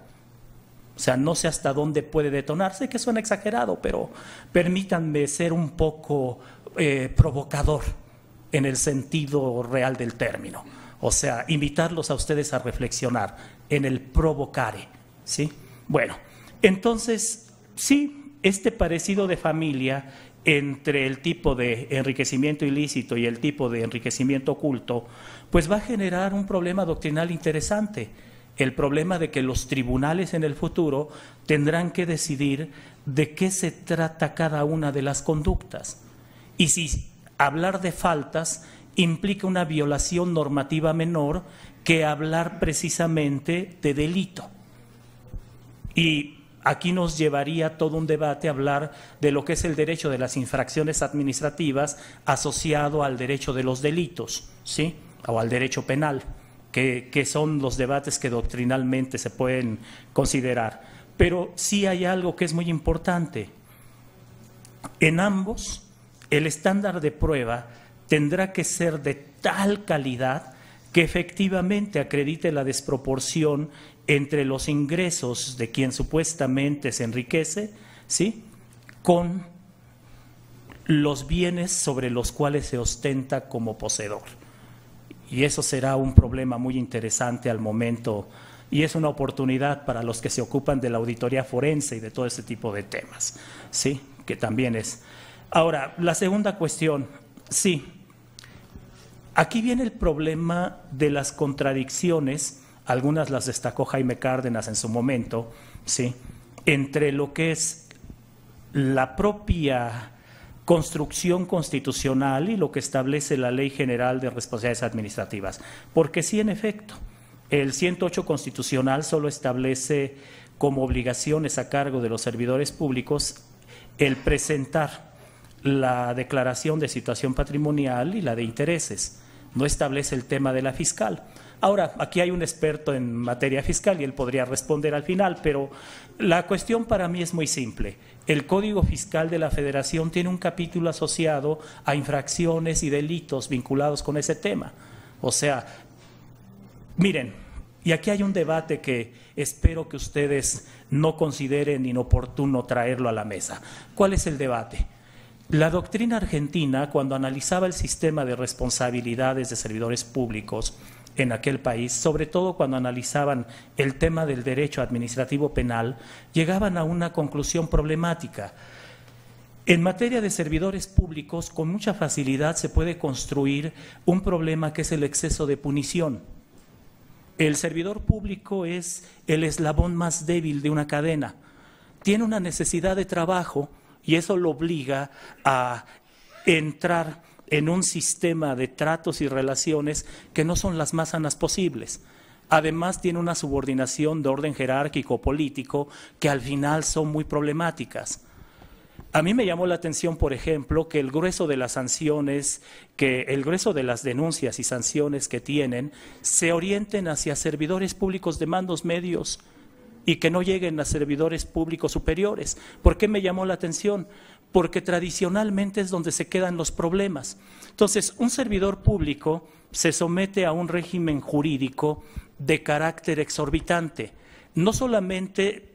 O sea, no sé hasta dónde puede detonarse, que suena exagerado, pero permítanme ser un poco provocador en el sentido real del término. O sea, invitarlos a ustedes a reflexionar en el provocare, ¿sí? Bueno, entonces, sí, este parecido de familia entre el tipo de enriquecimiento ilícito y el tipo de enriquecimiento oculto, pues va a generar un problema doctrinal interesante. El problema de que los tribunales en el futuro tendrán que decidir de qué se trata cada una de las conductas. Y si hablar de faltas implica una violación normativa menor que hablar precisamente de delito. Y aquí nos llevaría todo un debate a hablar de lo que es el derecho de las infracciones administrativas asociado al derecho de los delitos, ¿sí? O al derecho penal, que son los debates que doctrinalmente se pueden considerar. Pero sí hay algo que es muy importante. En ambos, el estándar de prueba tendrá que ser de tal calidad que efectivamente acredite la desproporción entre los ingresos de quien supuestamente se enriquece, ¿sí?, con los bienes sobre los cuales se ostenta como poseedor. Y eso será un problema muy interesante al momento, y es una oportunidad para los que se ocupan de la auditoría forense y de todo ese tipo de temas, ¿sí?, que también es. Ahora, la segunda cuestión, sí, aquí viene el problema de las contradicciones, algunas las destacó Jaime Cárdenas en su momento, ¿sí?, entre lo que es la propia construcción constitucional y lo que establece la Ley General de Responsabilidades Administrativas. Porque sí, en efecto, el 108 constitucional solo establece como obligaciones a cargo de los servidores públicos el presentar la declaración de situación patrimonial y la de intereses. No establece el tema de la fiscal. Ahora, aquí hay un experto en materia fiscal y él podría responder al final, pero la cuestión para mí es muy simple. El Código Fiscal de la Federación tiene un capítulo asociado a infracciones y delitos vinculados con ese tema. O sea, miren, Y aquí hay un debate que espero que ustedes no consideren inoportuno traerlo a la mesa. ¿Cuál es el debate? La doctrina argentina, cuando analizaba el sistema de responsabilidades de servidores públicos en aquel país, sobre todo cuando analizaban el tema del derecho administrativo penal, llegaban a una conclusión problemática. En materia de servidores públicos, con mucha facilidad se puede construir un problema que es el exceso de punición. El servidor público es el eslabón más débil de una cadena. Tiene una necesidad de trabajo y eso lo obliga a entrar en un sistema de tratos y relaciones que no son las más sanas posibles. Además, tiene una subordinación de orden jerárquico político que al final son muy problemáticas. A mí me llamó la atención, por ejemplo, que el grueso de las sanciones, que el grueso de las denuncias y sanciones que tienen se orienten hacia servidores públicos de mandos medios y que no lleguen a servidores públicos superiores. ¿Por qué me llamó la atención? Porque tradicionalmente es donde se quedan los problemas. Entonces, un servidor público se somete a un régimen jurídico de carácter exorbitante. No solamente,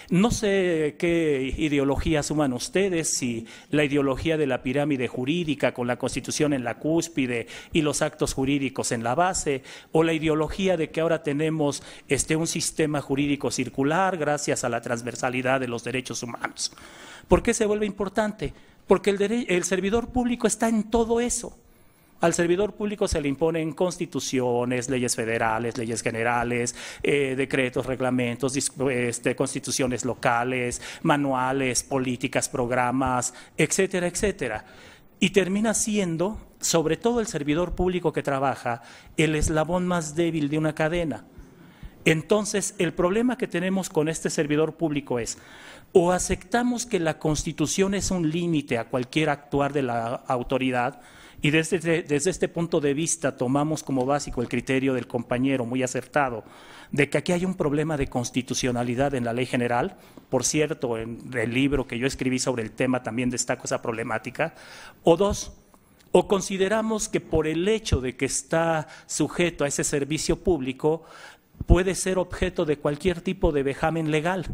no sé qué ideología suman ustedes, si la ideología de la pirámide jurídica con la Constitución en la cúspide y los actos jurídicos en la base, o la ideología de que ahora tenemos un sistema jurídico circular gracias a la transversalidad de los derechos humanos. ¿Por qué se vuelve importante? Porque el servidor público está en todo eso. Al servidor público se le imponen constituciones, leyes federales, leyes generales, decretos, reglamentos, constituciones locales, manuales, políticas, programas, etcétera, etcétera. Y termina siendo, sobre todo el servidor público que trabaja, el eslabón más débil de una cadena. Entonces, el problema que tenemos con este servidor público es, o aceptamos que la Constitución es un límite a cualquier actuar de la autoridad, y desde este punto de vista tomamos como básico el criterio del compañero muy acertado de que aquí hay un problema de constitucionalidad en la ley general. Por cierto, en el libro que yo escribí sobre el tema también destaco esa problemática. O dos, o consideramos que por el hecho de que está sujeto a ese servicio público puede ser objeto de cualquier tipo de vejamen legal,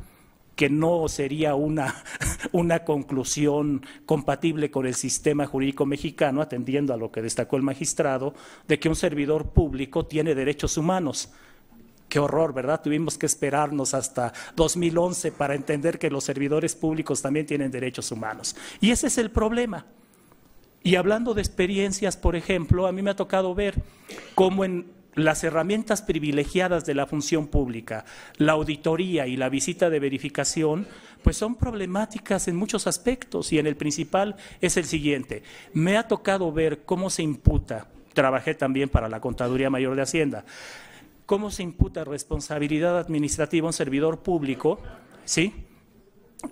que no sería una conclusión compatible con el sistema jurídico mexicano, atendiendo a lo que destacó el magistrado, de que un servidor público tiene derechos humanos. Qué horror, ¿verdad? Tuvimos que esperarnos hasta 2011 para entender que los servidores públicos también tienen derechos humanos. Y ese es el problema. Y hablando de experiencias, por ejemplo, a mí me ha tocado ver cómo en las herramientas privilegiadas de la función pública, la auditoría y la visita de verificación, pues son problemáticas en muchos aspectos, y en el principal es el siguiente. Me ha tocado ver cómo se imputa, trabajé también para la Contaduría Mayor de Hacienda, cómo se imputa responsabilidad administrativa a un servidor público, ¿sí?,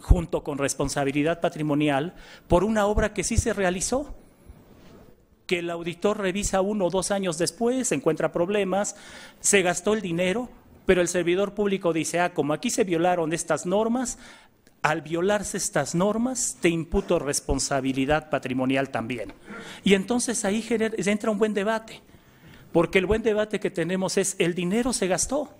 junto con responsabilidad patrimonial, por una obra que sí se realizó, que el auditor revisa 1 o 2 años después, encuentra problemas, se gastó el dinero, pero el servidor público dice, como aquí se violaron estas normas, al violarse estas normas te imputo responsabilidad patrimonial también. Y entonces ahí entra un buen debate, porque el buen debate que tenemos es, el dinero se gastó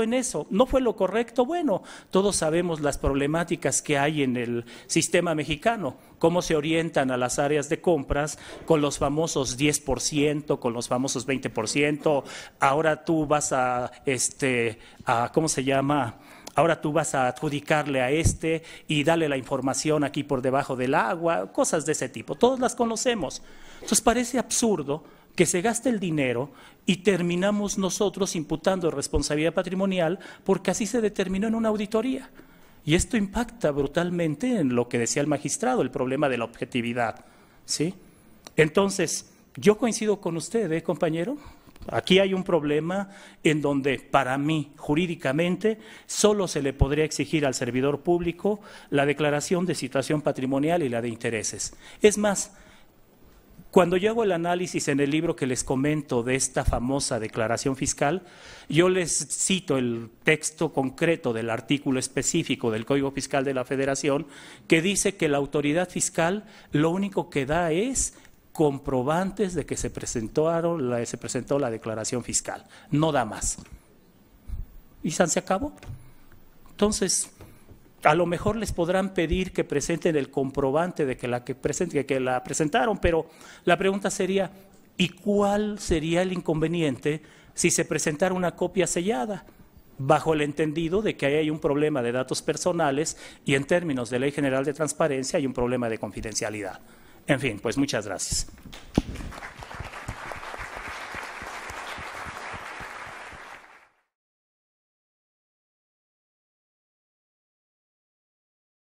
en eso, ¿no fue lo correcto? Bueno, todos sabemos las problemáticas que hay en el sistema mexicano, cómo se orientan a las áreas de compras con los famosos 10%, con los famosos 20%, ahora tú vas ¿cómo se llama?, ahora tú vas a adjudicarle a y dale la información aquí por debajo del agua, cosas de ese tipo, todos las conocemos. Entonces parece absurdo que se gaste el dinero y terminamos nosotros imputando responsabilidad patrimonial porque así se determinó en una auditoría. Y esto impacta brutalmente en lo que decía el magistrado, el problema de la objetividad, ¿sí? Entonces, yo coincido con usted, compañero. Aquí hay un problema en donde, para mí, jurídicamente, solo se le podría exigir al servidor público la declaración de situación patrimonial y la de intereses. Es más, cuando yo hago el análisis en el libro que les comento de esta famosa declaración fiscal, yo les cito el texto concreto del artículo específico del Código Fiscal de la Federación que dice que la autoridad fiscal lo único que da es comprobantes de que se presentó la declaración fiscal. No da más. Y se acabó. Entonces, a lo mejor les podrán pedir que presenten el comprobante de que la presentaron, pero la pregunta sería, ¿y cuál sería el inconveniente si se presentara una copia sellada? Bajo el entendido de que ahí hay un problema de datos personales y en términos de Ley General de Transparencia hay un problema de confidencialidad. En fin, pues muchas gracias.